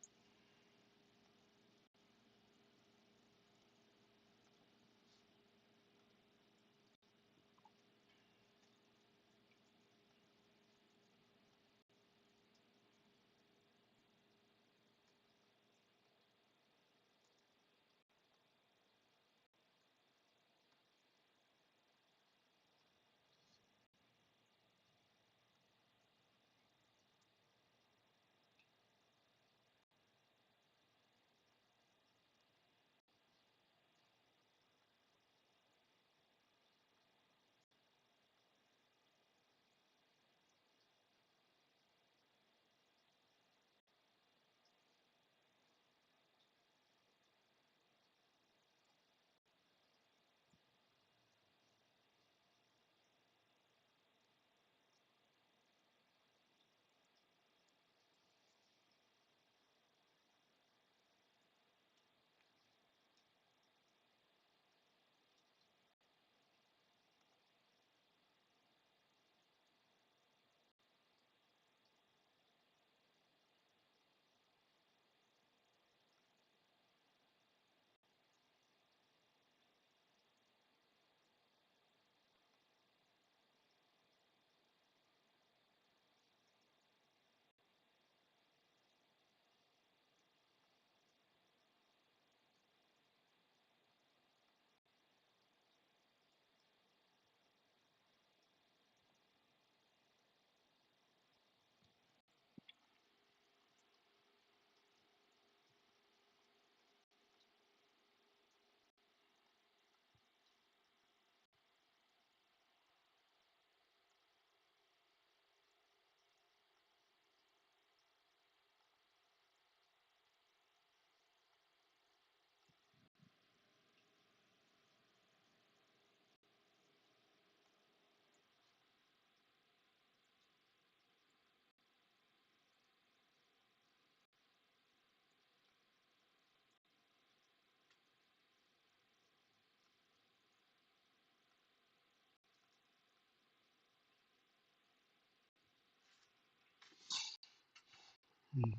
A: Hmm,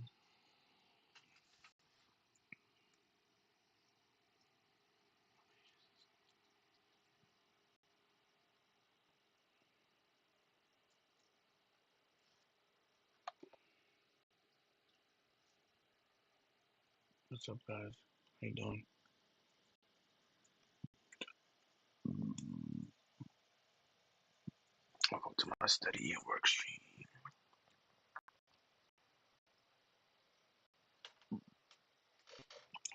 A: what's up, guys? How you doing? Welcome to my study and work stream.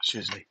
A: Seriously.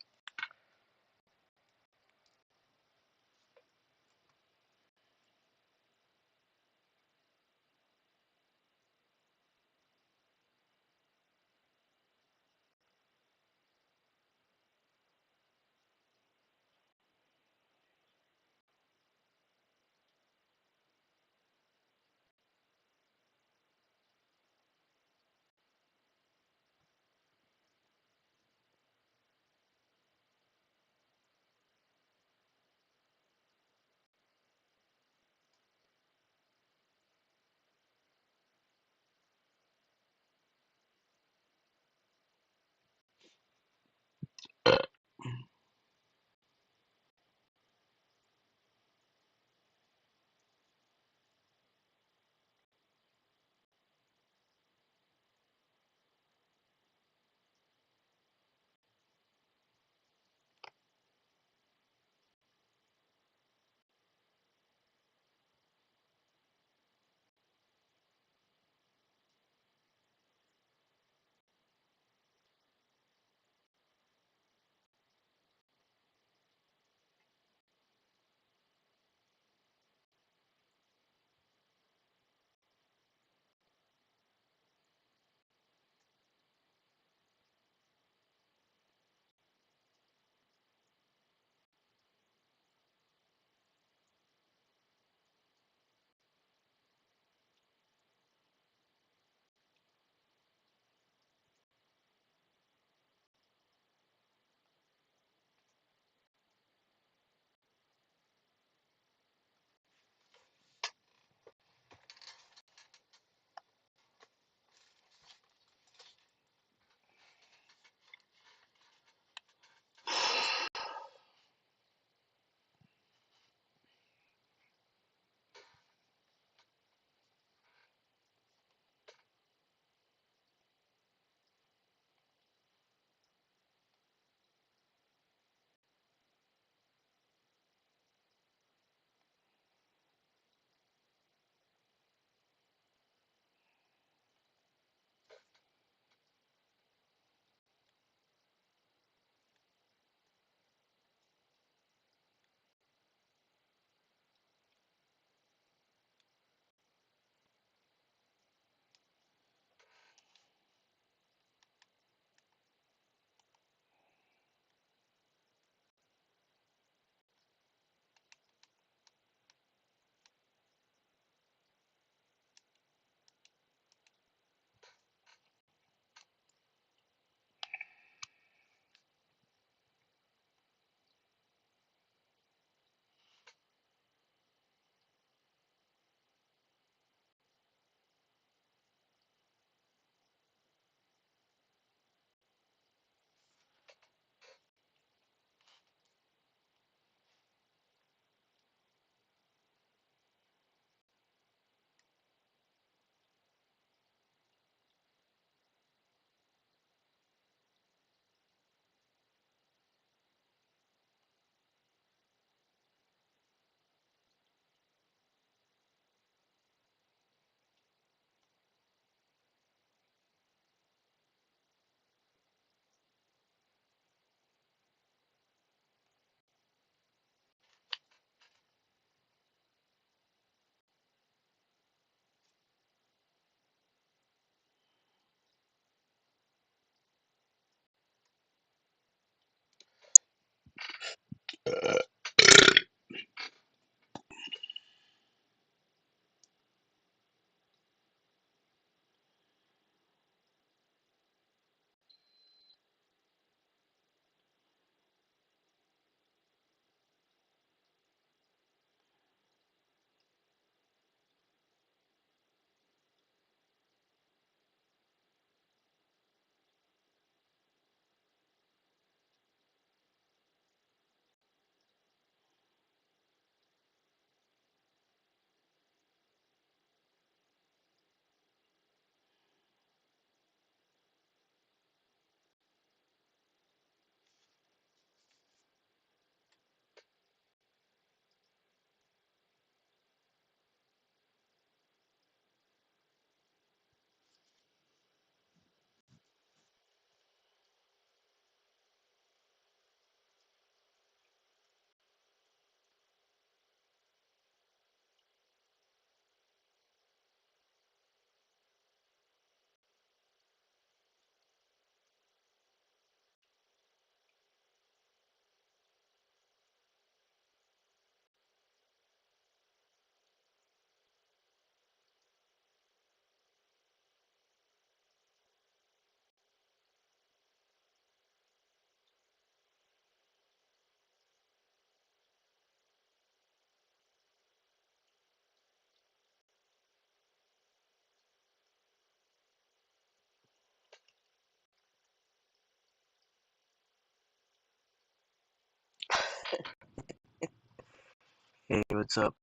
A: Hey, what's up?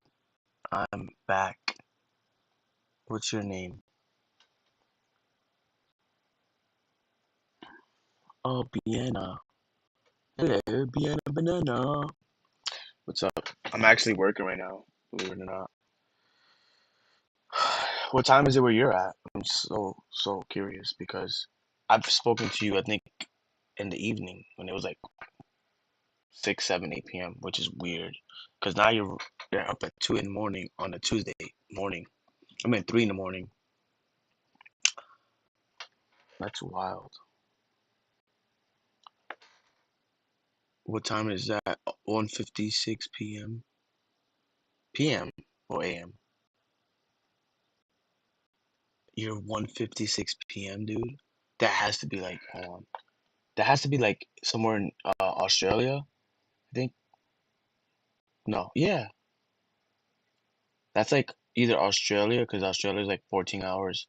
A: I'm back. What's your name? Oh, Bianna. Hello, Bianna Banana. What's up? I'm actually working right now, believe it or not. What time is it where you're at? I'm so curious because I've spoken to you, I think, in the evening when it was like 6, 7, 8 p.m., which is weird. Because now you're up at 2 in the morning on a Tuesday morning. I mean 3 in the morning. That's wild. What time is that? 1:56 p.m. p.m. or a.m. You're 1:56 p.m., dude. That has to be like, hold on. That has to be like somewhere in Australia, I think. No, yeah, that's like either Australia because Australia is like 14 hours,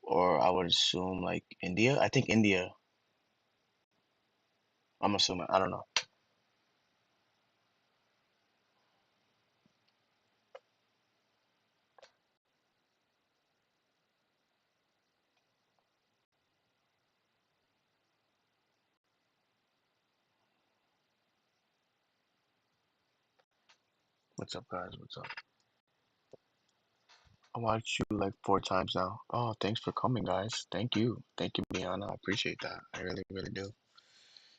A: or I would assume like India. I think India. I'm assuming. I don't know. What's up, guys? What's up? I watched you like 4 times now. Oh, thanks for coming, guys. Thank you. Thank you, Bianna. I appreciate that. I really, really do.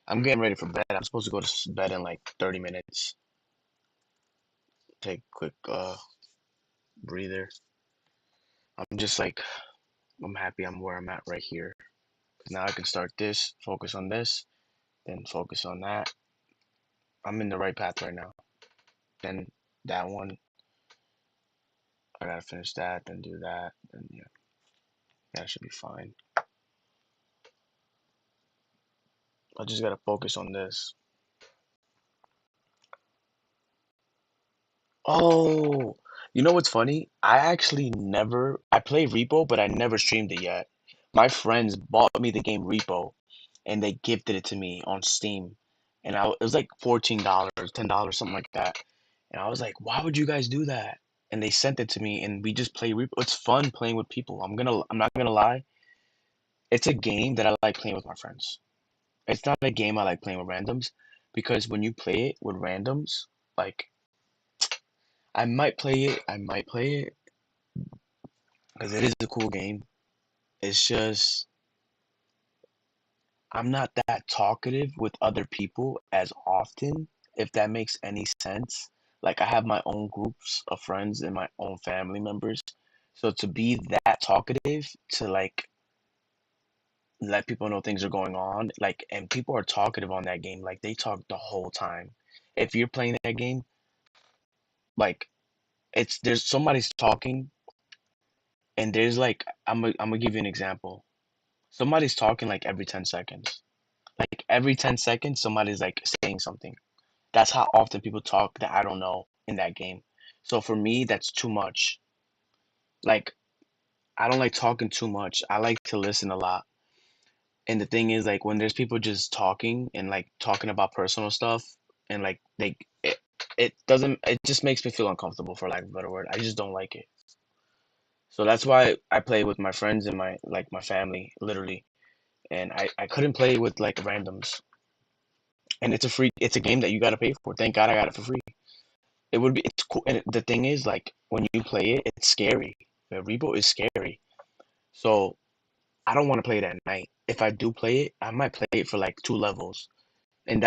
A: I'm getting ready for bed. I'm supposed to go to bed in like 30 minutes. Take a quick breather. I'm just like, I'm happy I'm where I'm at right here. 'Cause now I can start this, focus on this, then focus on that. I'm in the right path right now. Then that one, I gotta finish that, then do that, then yeah, that should be fine. I just gotta focus on this. Oh, you know what's funny? I play Repo, but I never streamed it yet. My friends bought me the game Repo, and they gifted it to me on Steam, and it was like $14, $10, something like that. And I was like, why would you guys do that? And they sent it to me, and we just play Repo. It's fun playing with people. I'm not gonna lie. It's a game that I like playing with my friends. It's not a game I like playing with randoms because when you play it with randoms, like I might play it because it is a cool game. It's just I'm not that talkative with other people as often, if that makes any sense. Like I have my own groups of friends and my own family members. So to be that talkative, to like let people know things are going on, like and people are talkative on that game, like they talk the whole time. If you're playing that game, like it's there's somebody's talking and there's like I'm gonna give you an example. Somebody's talking like every 10 seconds. Like every 10 seconds, somebody's like saying something. That's how often people talk that I don't know in that game. So for me, that's too much. Like I don't like talking too much. I like to listen a lot. And the thing is, like when there's people just talking and like talking about personal stuff, and like it doesn't it just makes me feel uncomfortable for lack of a better word. I just don't like it. So that's why I play with my friends and my family, literally. And I couldn't play with like randoms. And it's a game that you gotta pay for. Thank God I got it for free. It's cool. And the thing is, like when you play it, it's scary. The Rebo is scary. So I don't want to play it at night. If I do play it, I might play it for like 2 levels, and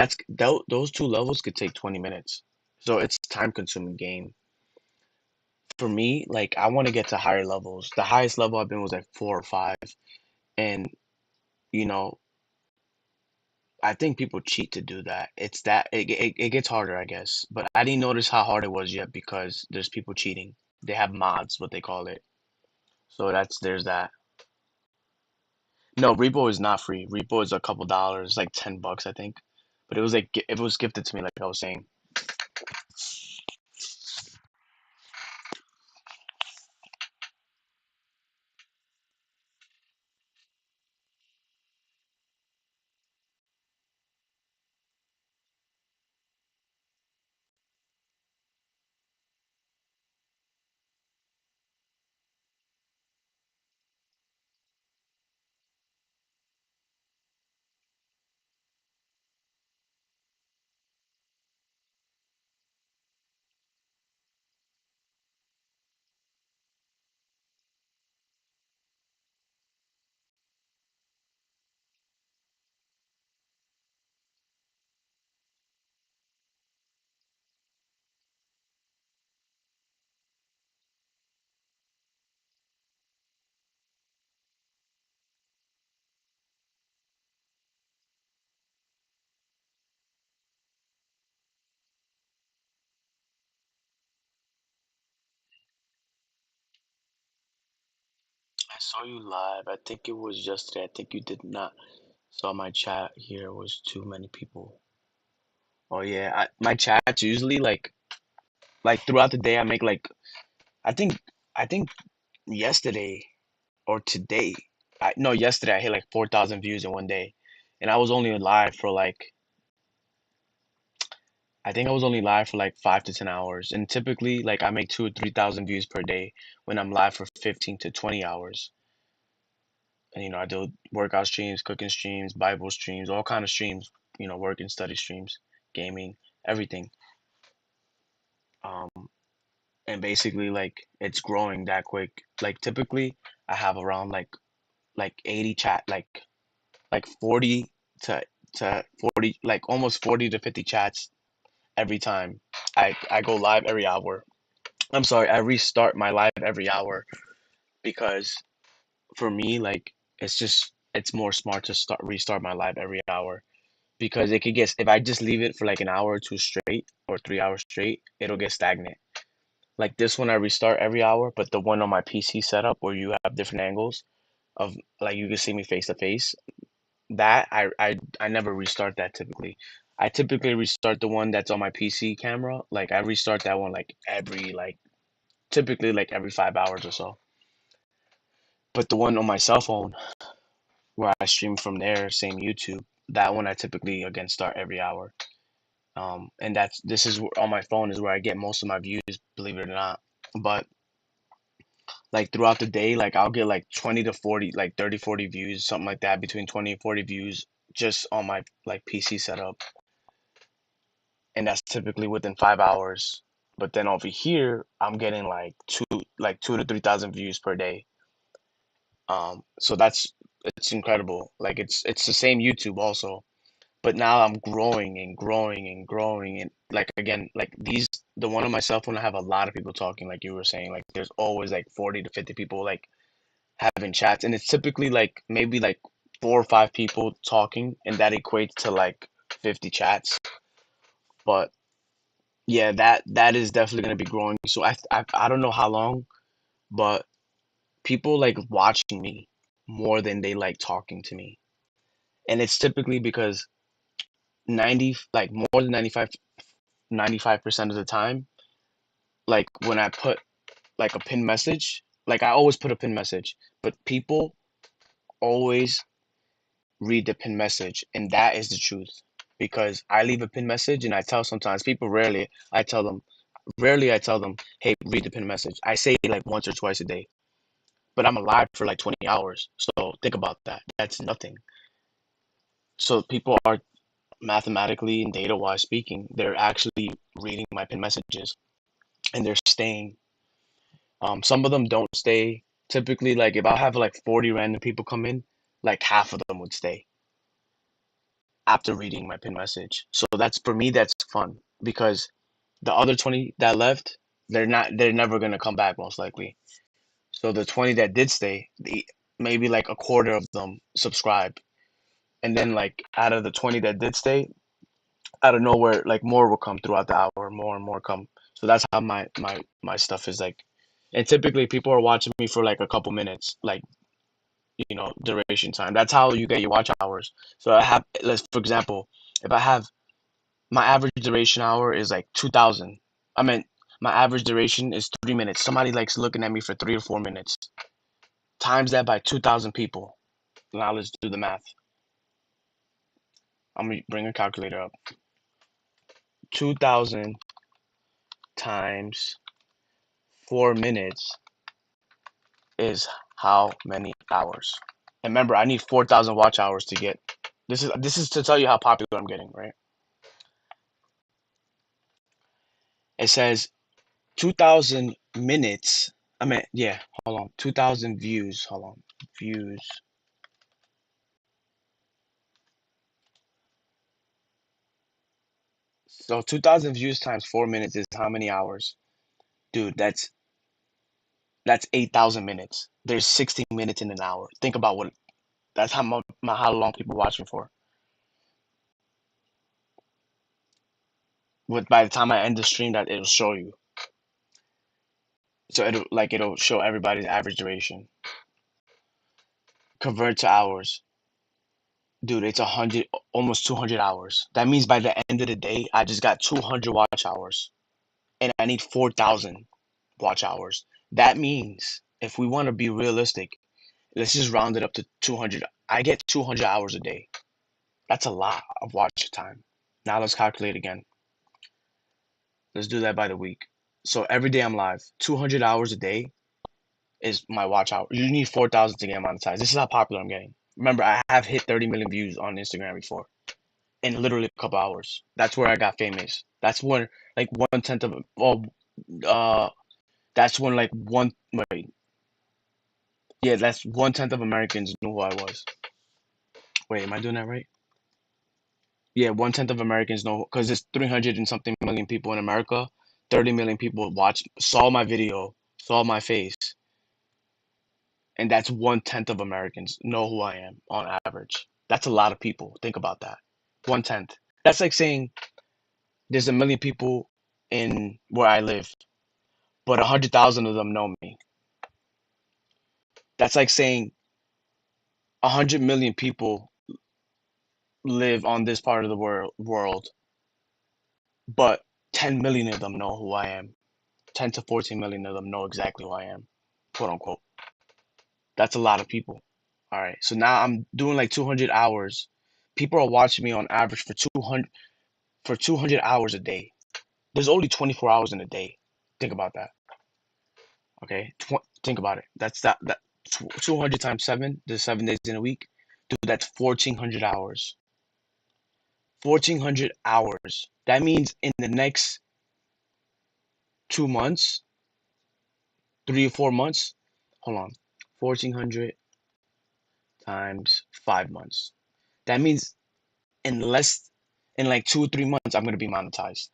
A: those 2 levels could take 20 minutes. So it's time consuming game. For me, like I want to get to higher levels. The highest level I've been was like 4 or 5, and you know I think people cheat to do that. It gets harder, I guess. But I didn't notice how hard it was yet because there's people cheating. They have mods, what they call it. So there's that. No, Repo is not free. Repo is a couple dollars, like $10, I think. But it was gifted to me, like I was saying. I saw you live. I think it was yesterday. I think you did not saw my chat here was too many people. Oh yeah, my chats usually like throughout the day I make like I think I think yesterday or today. No, yesterday I hit like 4,000 views in one day. And I was only live for like I think I was only live for like 5 to 10 hours. And typically like I make 2 or 3,000 views per day when I'm live for 15 to 20 hours. And I do workout streams, cooking streams, Bible streams, all kind of streams, work and study streams, gaming, everything. Um, and basically like it's growing that quick. Like typically I have around like 80 chat like 40 to 40 like almost 40 to 50 chats every time I go live every hour. I'm sorry, I restart my live every hour because for me like it's more smart to start restart my live every hour because it could get if I just leave it for like an hour or two straight or 3 hours straight, it'll get stagnant. Like this one I restart every hour, but the one on my PC setup where you have different angles of like you can see me face to face, that I never restart that typically. I typically restart the one that's on my PC camera. Like I restart that one like every like typically like every 5 hours or so. But the one on my cell phone where I stream from there, same YouTube, that one I typically again start every hour. And this is on my phone is where I get most of my views, believe it or not. But like throughout the day, like I'll get like 20 to 40, like 30, 40 views, something like that, between 20 and 40 views just on my like PC setup. And that's typically within 5 hours. But then over here, I'm getting like 2 to 3,000 views per day. So it's incredible. Like it's the same YouTube also, but now I'm growing and growing and growing and like again like the one on my cell phone I have a lot of people talking like you were saying like there's always like 40 to 50 people like having chats and it's typically like maybe like 4 or 5 people talking and that equates to like 50 chats. But yeah, that is definitely going to be growing. So I don't know how long, but people like watching me more than they like talking to me. And it's typically because 90 like more than 95% of the time, like when I put like a pin message, like I always put a pin message, but people always read the pin message, and that is the truth. Because I leave a pin message and I tell sometimes people rarely I tell them, hey, read the pin message. I say it like once or twice a day. But I'm alive for like 20 hours. So think about that. That's nothing. So people are mathematically and data wise speaking, they're actually reading my pin messages and they're staying. Some of them don't stay. Typically, like if I have like 40 random people come in, like half of them would stay after reading my pin message. So that's for me, that's fun because the other 20 that left, they're never gonna come back most likely. So the 20 that did stay, maybe like a quarter of them subscribe. And then like out of the 20 that did stay, out of nowhere, like more will come throughout the hour, more and more come. So that's how my stuff is like. And typically people are watching me for like a couple minutes, like duration time. That's how you get your watch hours. So I have, let's for example, if I have my average duration hour is like 2,000. I mean, my average duration is 3 minutes. Somebody likes looking at me for 3 or 4 minutes. Times that by 2,000 people. Now let's do the math. I'm gonna bring a calculator up. 2,000 times 4 minutes is how many hours? And remember, I need 4,000 watch hours to get. This is to tell you how popular I'm getting, right? It says 2,000 minutes. I mean, yeah, hold on. 2,000 views. Hold on. Views. So 2,000 views times 4 minutes is how many hours? Dude, that's 8,000 minutes. There's 60 minutes in an hour. Think about what that's how long people watching for. With by the time I end the stream, that it'll show you. So it'll show everybody's average duration. convert to hours. Dude, it's 100, almost 200 hours. That means by the end of the day, I just got 200 watch hours, and I need 4,000 watch hours. That means if we want to be realistic, let's just round it up to 200. I get 200 hours a day. That's a lot of watch time. Now let's calculate again. Let's do that by the week. So every day I'm live, 200 hours a day is my watch hour. You need 4,000 to get monetized. This is how popular I'm getting. Remember, I have hit 30 million views on Instagram before in literally a couple hours. That's where I got famous. That's when like 1/10 of well, uh, that's when like one wait, yeah, that's 1/10 of Americans knew who I was. Wait, am I doing that right? Yeah, 1/10 of Americans know because there's 300 and something million people in America. 30 million people watched, saw my video, saw my face, and that's 1/10 of Americans know who I am on average. That's a lot of people. Think about that. 1/10. That's like saying there's a million people in where I live, but 100,000 of them know me. That's like saying 100 million people live on this part of the world, but 10 million of them know who I am. 10 to 14 million of them know exactly who I am, quote unquote. That's a lot of people. All right. So now I'm doing like 200 hours. People are watching me on average for 200 hours a day. There's only 24 hours in a day. Think about that. Okay? Think about it. That 200 times 7, there's 7 days in a week. Dude, that's 1400 hours. 1400 hours. That means in the next 2 months, 3 or 4 months, hold on. 1400 times 5 months. That means in less in like 2 or 3 months, I'm gonna be monetized.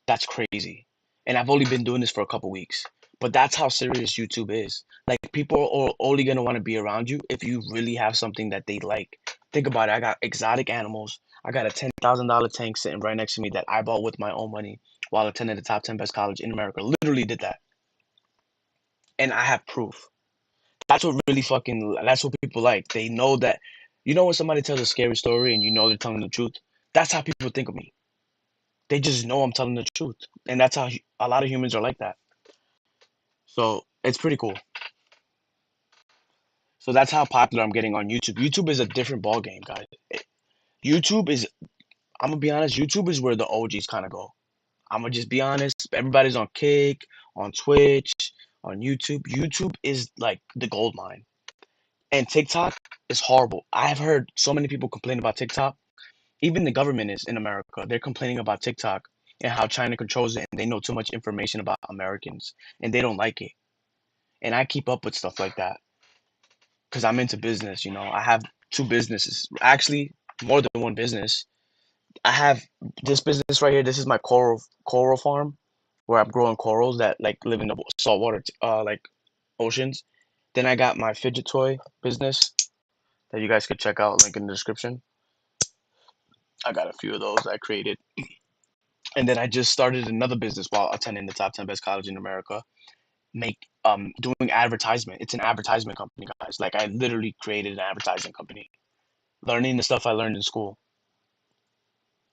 A: That's crazy. And I've only been doing this for a couple weeks. But that's how serious YouTube is. Like people are only gonna want to be around you if you really have something that they like. Think about it. I got exotic animals. I got a $10,000 tank sitting right next to me that I bought with my own money while attending the top 10 best college in America. Literally did that. And I have proof. That's what people like. They know that when somebody tells a scary story and you know they're telling the truth. That's how people think of me. They just know I'm telling the truth, and that's how a lot of humans are like that. So it's pretty cool. So that's how popular I'm getting on YouTube. YouTube is a different ball game, guys. YouTube is, I'm gonna be honest, YouTube is where the OGs kind of go. I'm gonna just be honest. Everybody's on Kick, on Twitch, on YouTube. YouTube is like the gold mine, and TikTok is horrible. I have heard so many people complain about TikTok. Even the government is in America. They're complaining about TikTok and how China controls it, and they know too much information about Americans, and they don't like it. And I keep up with stuff like that because I'm into business. I have two businesses, actually more than one business. I have this business right here. This is my coral farm, where I'm growing corals that like live in the saltwater, like oceans. Then I got my fidget toy business that you guys could check out. Link in the description. I got a few of those I created, and then I just started another business while attending the top 10 best college in America. Doing advertisement. It's an advertisement company, guys. Like I literally created an advertising company, learning the stuff I learned in school.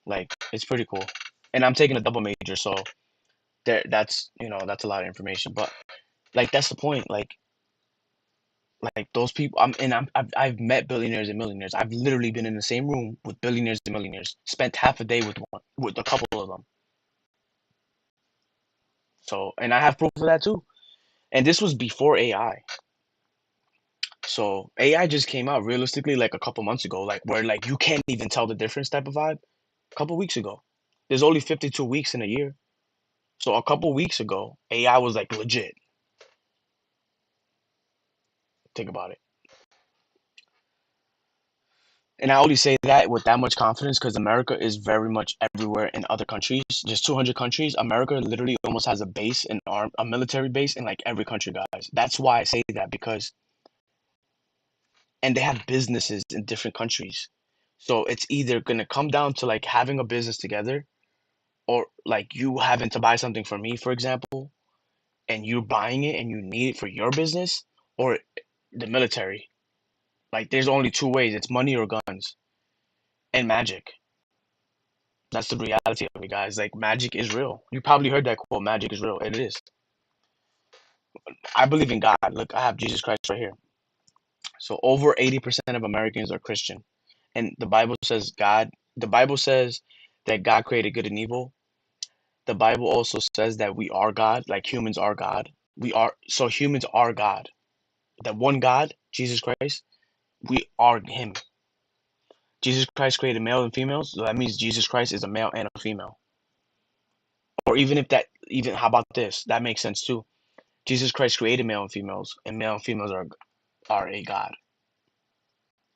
A: Like it's pretty cool. And I'm taking a double major, so that's a lot of information. But like that's the point. Like those people. I've met billionaires and millionaires. I've literally been in the same room with billionaires and millionaires. Spent half a day with a couple of them. So and I have proof of that too. And this was before AI. So AI just came out realistically like a couple months ago, like where like you can't even tell the difference type of vibe. A couple weeks ago. There's only 52 weeks in a year. So a couple weeks ago, AI was like legit. Think about it. And I only say that with that much confidence because America is very much everywhere in other countries. Just 200 countries. America literally almost has a base, a military base in like every country, guys. That's why I say that because, and they have businesses in different countries. So it's either gonna come down to like having a business together, or like you having to buy something from me, for example, and you're buying it and you need it for your business, or the military. Like there's only two ways. It's money or guns and magic. That's the reality of it, guys. Like magic is real. You probably heard that quote, magic is real. And it is. I believe in God. Look, I have Jesus Christ right here. So over 80% of Americans are Christian. And the Bible says that God created good and evil. The Bible also says that we are God, like humans are God. So humans are God. That one God, Jesus Christ, we are him. Jesus Christ created male and females, so that means Jesus Christ is a male and a female. Or even if that even how about this? That makes sense too. Jesus Christ created male and females are a God,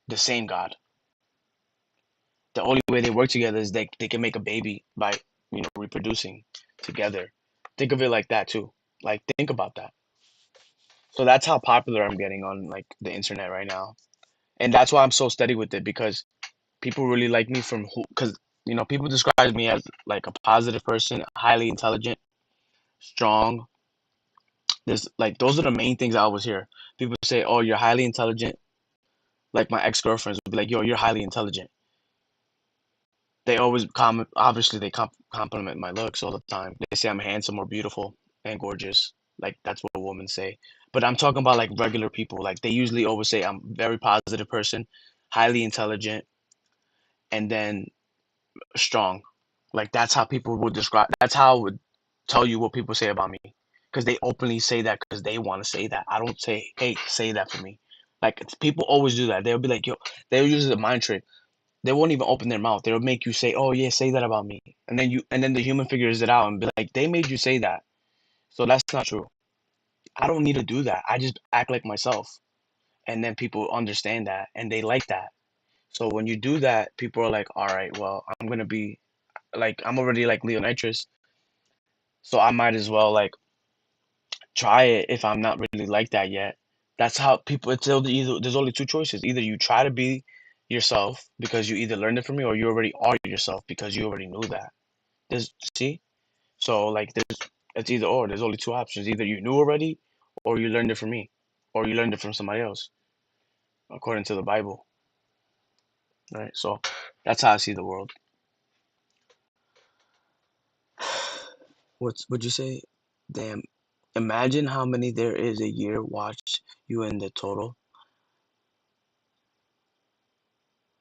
A: the same God. The only way they work together is they can make a baby by reproducing together. Think of it like that too. Like think about that. So that's how popular I'm getting on like the internet right now, and that's why I'm so steady with it because people really like me from who because people describe me as like a positive person, highly intelligent, strong. There's like those are the main things I always hear. People say, "Oh, you're highly intelligent." Like my ex girlfriends would be like, "Yo, you're highly intelligent." They always comment. Obviously, they compliment my looks all the time. They say I'm handsome or beautiful and gorgeous. Like that's what women say. But I'm talking about like regular people. Like they usually always say I'm a very positive person, highly intelligent, and then strong. Like that's how people would describe. That's how I would tell you what people say about me, because they openly say that because they want to say that. I don't say, "Hey, say that for me." Like people always do that. They'll be like, "Yo," they'll use a mind trick. They won't even open their mouth. They'll make you say, "Oh yeah, say that about me," and then the human figures it out and be like, "They made you say that," so that's not true. I don't need to do that. I just act like myself, and then people understand that and they like that. So when you do that, people are like, "All right, well, I'm gonna be like, I'm already like Leonitrus, so I might as well like try it if I'm not really like that yet." That's how people. There's only two choices. Either you try to be yourself because you either learned it from me, or you already are yourself because you already knew that. There's see, so like there's it's either or. There's only two options. Either you knew already, or you learned it from me, or you learned it from somebody else, according to the Bible, right? So that's how I see the world. Would you say? Damn! Imagine how many there is a year. Watch you in the total.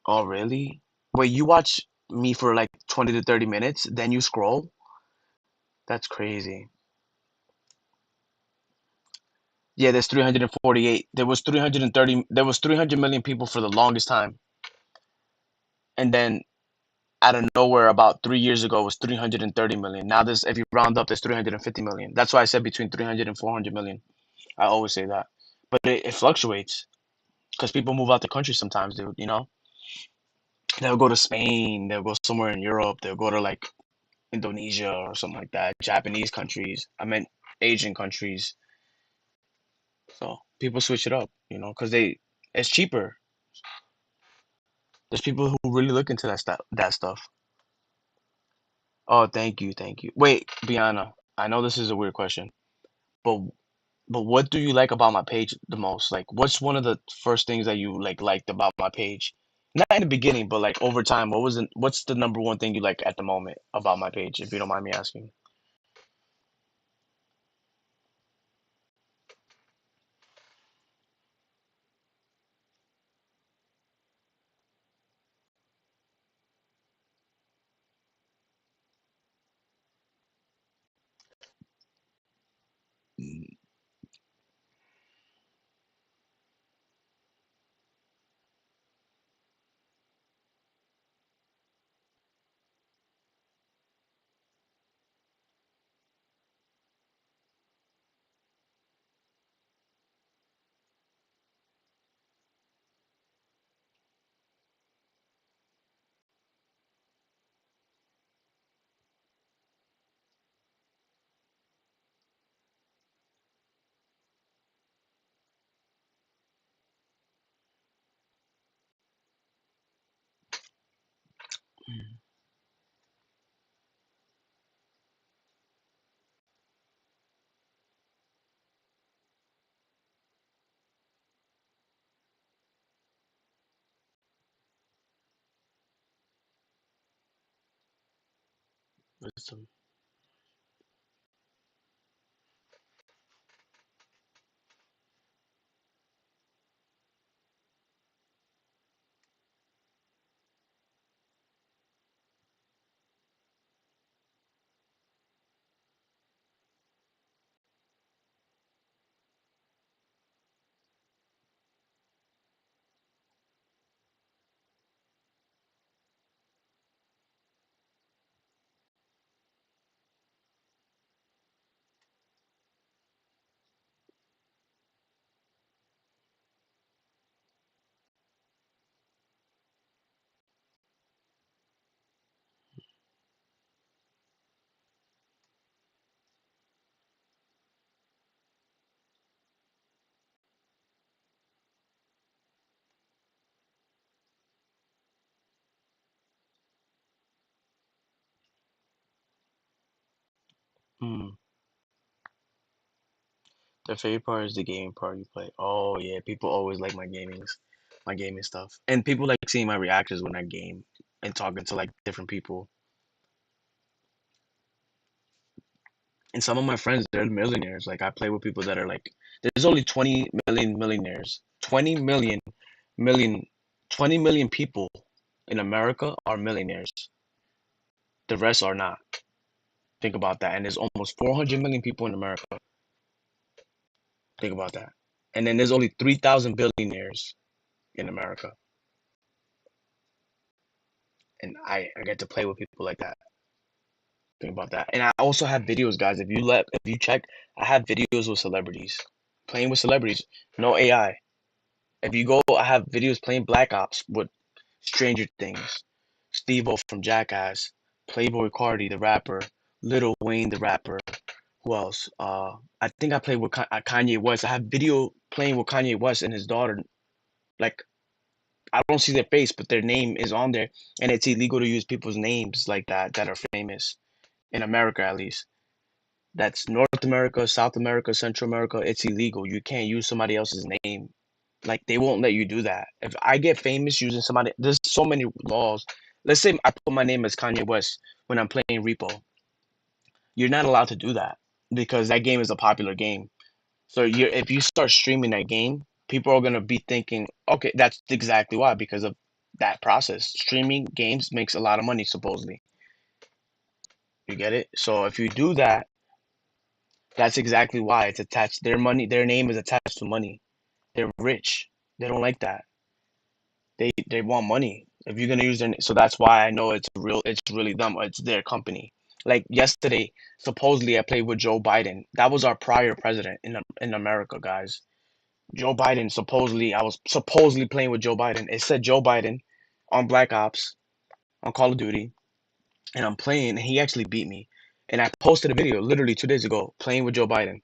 A: Oh, really? Wait, you watch me for like 20 to 30 minutes, then you scroll? That's crazy. Yeah, there's 348. There was 300 million people for the longest time. And then out of nowhere about 3 years ago was 330 million. Now there's if you round up there's 350 million. That's why I said between 300 and 400 million. I always say that. But it fluctuates because people move out the country sometimes, dude, They'll go to Spain, they'll go somewhere in Europe, they'll go to like Indonesia or something like that, Japanese countries. I meant Asian countries. So people switch it up, because it's cheaper. There's people who really look into that stuff. Oh, thank you, thank you. Wait, Biana, I know this is a weird question, but what do you like about my page the most? Like, what's one of the first things that you liked about my page? Not in the beginning, but like over time. What's the number one thing you like at the moment about my page, if you don't mind me asking? Wisdom. Hmm. The favorite part is the gaming part you play. Oh yeah, people always like my gaming stuff, and people like seeing my reactions when I game and talking to like different people. And some of my friends, they're millionaires. Like I play with people that are like, there's only 20 million millionaires. 20 million, 20 million people in America are millionaires. The rest are not. Think about that. And there's almost 400 million people in America. Think about that. And then there's only 3,000 billionaires in America. And I get to play with people like that. Think about that. And I also have videos, guys. If you check, I have videos with celebrities. Playing with celebrities. No AI. If you go, I have videos playing Black Ops with Stranger Things, Steve-O from Jackass, Playboy Cardi, the rapper, Lil Wayne, the rapper. Who else? I think I played with Kanye West. I have video playing with Kanye West and his daughter. Like I don't see their face, but their name is on there, and it's illegal to use people's names like that are famous in America at least. That's North America, South America, Central America. It's illegal. You can't use somebody else's name. Like they won't let you do that. If I get famous using somebody, there's so many laws. Let's say I put my name as Kanye West when I'm playing Repo. You're not allowed to do that because that game is a popular game. So if you start streaming that game, people are gonna be thinking, okay, that's exactly why because of that process. Streaming games makes a lot of money supposedly. You get it? So if you do that, that's exactly why it's attached. Their money, their name is attached to money. They're rich. They don't like that. They want money. If you're gonna use their, so that's why I know it's real. It's really them. It's their company. Like yesterday, supposedly I played with Joe Biden. That was our prior president in America, guys. Joe Biden supposedly I was supposedly playing with Joe Biden. It said Joe Biden on Black Ops on Call of Duty, and I'm playing. And he actually beat me, and I posted a video literally 2 days ago playing with Joe Biden.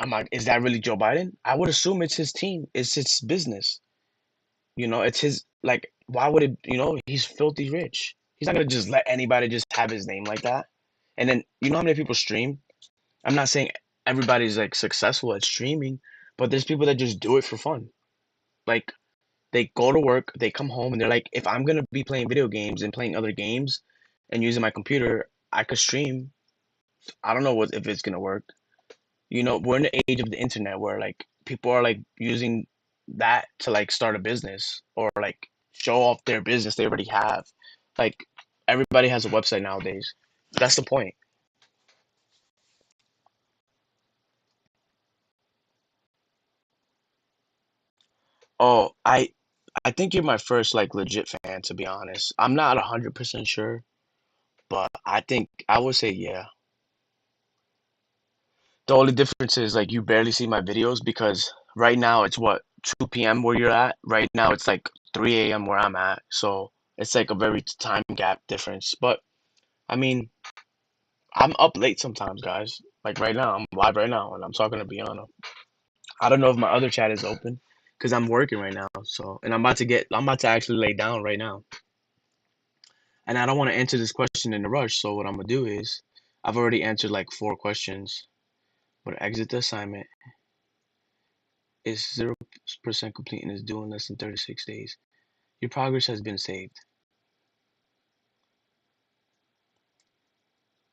A: I'm like, is that really Joe Biden? I would assume it's his team. It's his business. It's his like. Why would it? He's filthy rich. He's not gonna just let anybody just have his name like that. And then you know how many people stream? I'm not saying everybody's like successful at streaming, but there's people that just do it for fun. Like they go to work, they come home, and they're like, if I'm gonna be playing video games and playing other games and using my computer, I could stream. I don't know what if it's gonna work. We're in the age of the internet where like people are like using that to like start a business or like show off their business they already have. Like everybody has a website nowadays. That's the point. Oh, I think you're my first like legit fan to be honest. I'm not 100% sure, but I think I would say yeah. The only difference is like you barely see my videos because right now it's what 2 p.m. where you're at. Right now it's like 3 a.m. where I'm at. So it's like a very time gap difference. But I mean, I'm up late sometimes, guys. Like right now, I'm live right now and I'm talking to Biano. I don't know if my other chat is open because I'm working right now. So, and I'm about to actually lay down right now. And I don't want to answer this question in a rush. So what I'm gonna do is I've already answered like 4 questions. But exit the assignment is 0% complete and is due in less than 36 days. Your progress has been saved.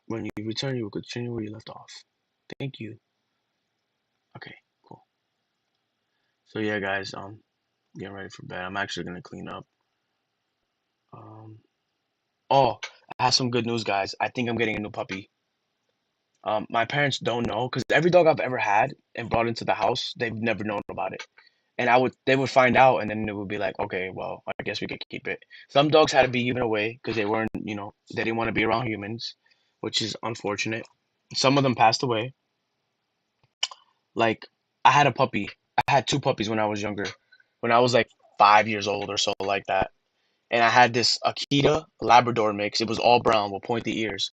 A: When you return, you will continue where you left off. Thank you. Okay, cool. So yeah, guys, getting ready for bed. I'm actually gonna clean up. Um, oh, I have some good news, guys. I think I'm getting a new puppy. My parents don't know because every dog I've ever had and brought into the house, they've never known about it. And they would find out, and then it would be like, okay, well, I guess we could keep it. Some dogs had to be given away because they weren't, they didn't want to be around humans, which is unfortunate. Some of them passed away. Like I had a puppy. I had two puppies when I was younger, when I was like 5 years old or so, like that. And I had this Akita Labrador mix. It was all brown with pointy ears.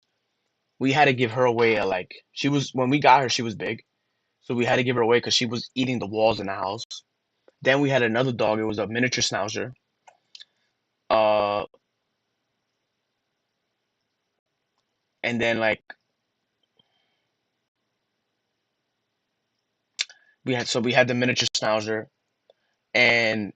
A: We had to give her away at like she was when we got her, she was big, so we had to give her away because she was eating the walls in the house. Then we had another dog. It was a miniature schnauzer. Uh, and then like we had the miniature schnauzer, and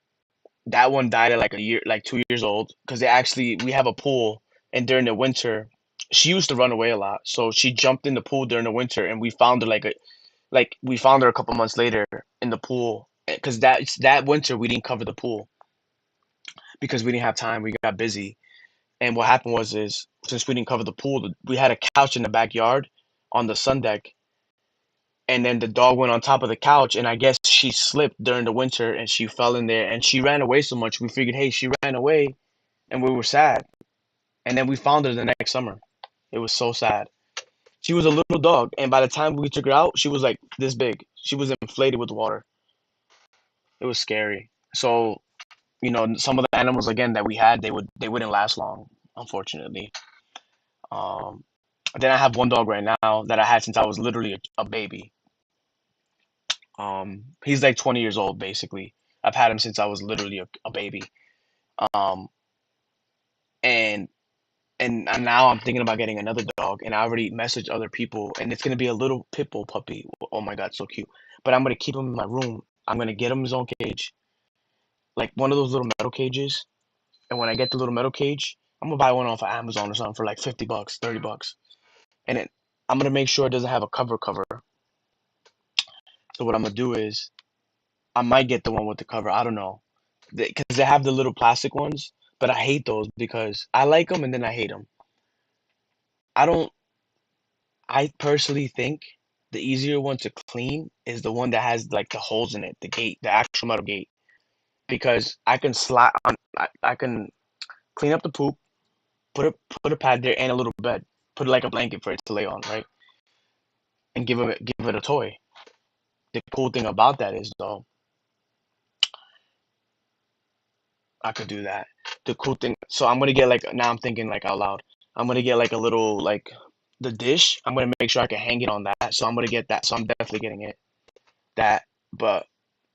A: that one died at like a year, like 2 years old, because we have a pool, and during the winter, she used to run away a lot. So she jumped in the pool during the winter, and we found her we found her a couple months later in the pool, because that winter we didn't cover the pool because we didn't have time. We got busy, and what happened was is since we didn't cover the pool, we had a couch in the backyard on the sun deck, and then the dog went on top of the couch, and I guess she slipped during the winter and she fell in there and she ran away so much we figured, hey, she ran away, and we were sad. And then we found her the next summer. It was so sad. She was a little dog, and by the time we took her out, she was like this big. She was inflated with water. It was scary. So, some of the animals again that we had, they wouldn't last long, unfortunately. Um, then I have one dog right now that I had since I was literally a baby. He's like 20 years old basically. I've had him since I was literally a baby. Um, and and now I'm thinking about getting another dog, and I already messaged other people, and it's gonna be a little pit bull puppy. Oh my god, so cute! But I'm gonna keep him in my room. I'm gonna get him his own cage, like one of those little metal cages. And when I get the little metal cage, I'm gonna buy one off of Amazon or something for like $50, $30, and then I'm gonna make sure it doesn't have a cover. So what I'm gonna do is I might get the one with the cover. I don't know, because they have the little plastic ones, but I hate those because I like them and then I hate them. I don't. I personally think the easier one to clean is the one that has like the holes in it, the gate, the actual metal gate, because I can slide on. I can clean up the poop, put a pad there and a little bed, put like a blanket for it to lay on, right, and give it a toy. The cool thing about that is though, I could do that. The cool thing, so I'm gonna get like now I'm thinking like out loud. I'm gonna get like a little like the dish. I'm gonna make sure I can hang it on that. So I'm gonna get that. So I'm definitely getting it. That, but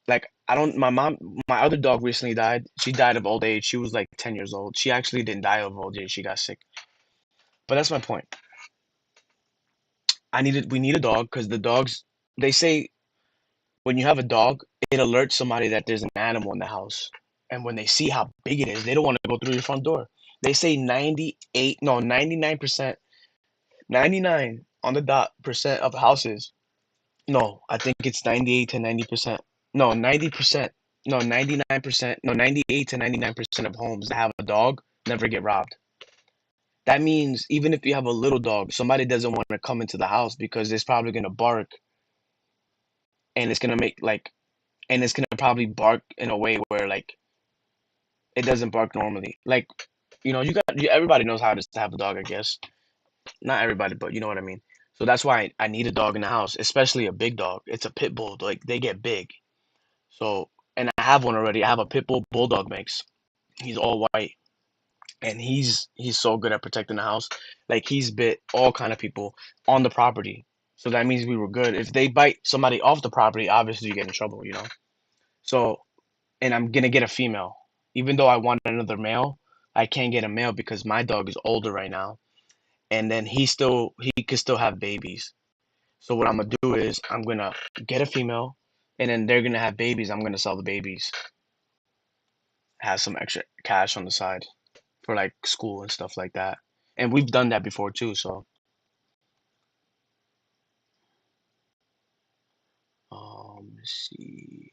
A: like I don't. My other dog recently died. She died of old age. She was like 10 years old. She actually didn't die of old age. She got sick. But that's my point. We need a dog because the dogs. They say when you have a dog, it alerts somebody that there's an animal in the house. And when they see how big it is, they don't want to go through your front door. They say 98, no, 99%, 99 on the dot percent of houses. No, I think it's 98 to 90%. No, 90%. No, 99%. No, 98 to 99% of homes that have a dog never get robbed. That means even if you have a little dog, somebody doesn't want to come into the house because it's probably going to bark, and it's going to make like, and it's going to probably bark in a way where like it doesn't bark normally. Like, everybody knows how it is to have a dog, I guess. Not everybody, but you know what I mean. So that's why I need a dog in the house, especially a big dog. It's a pit bull. Like they get big. So, and I have one already. I have a pit bull bulldog mix. He's all white, and he's so good at protecting the house. Like he's bit all kind of people on the property. So that means we were good. If they bite somebody off the property, obviously you get in trouble. So, and I'm gonna get a female. Even though I want another male, I can't get a male because my dog is older right now, and then he could still have babies. So what I'm gonna do is I'm gonna get a female, and then they're gonna have babies. I'm gonna sell the babies, have some extra cash on the side for like school and stuff like that. And we've done that before too. So Let me see.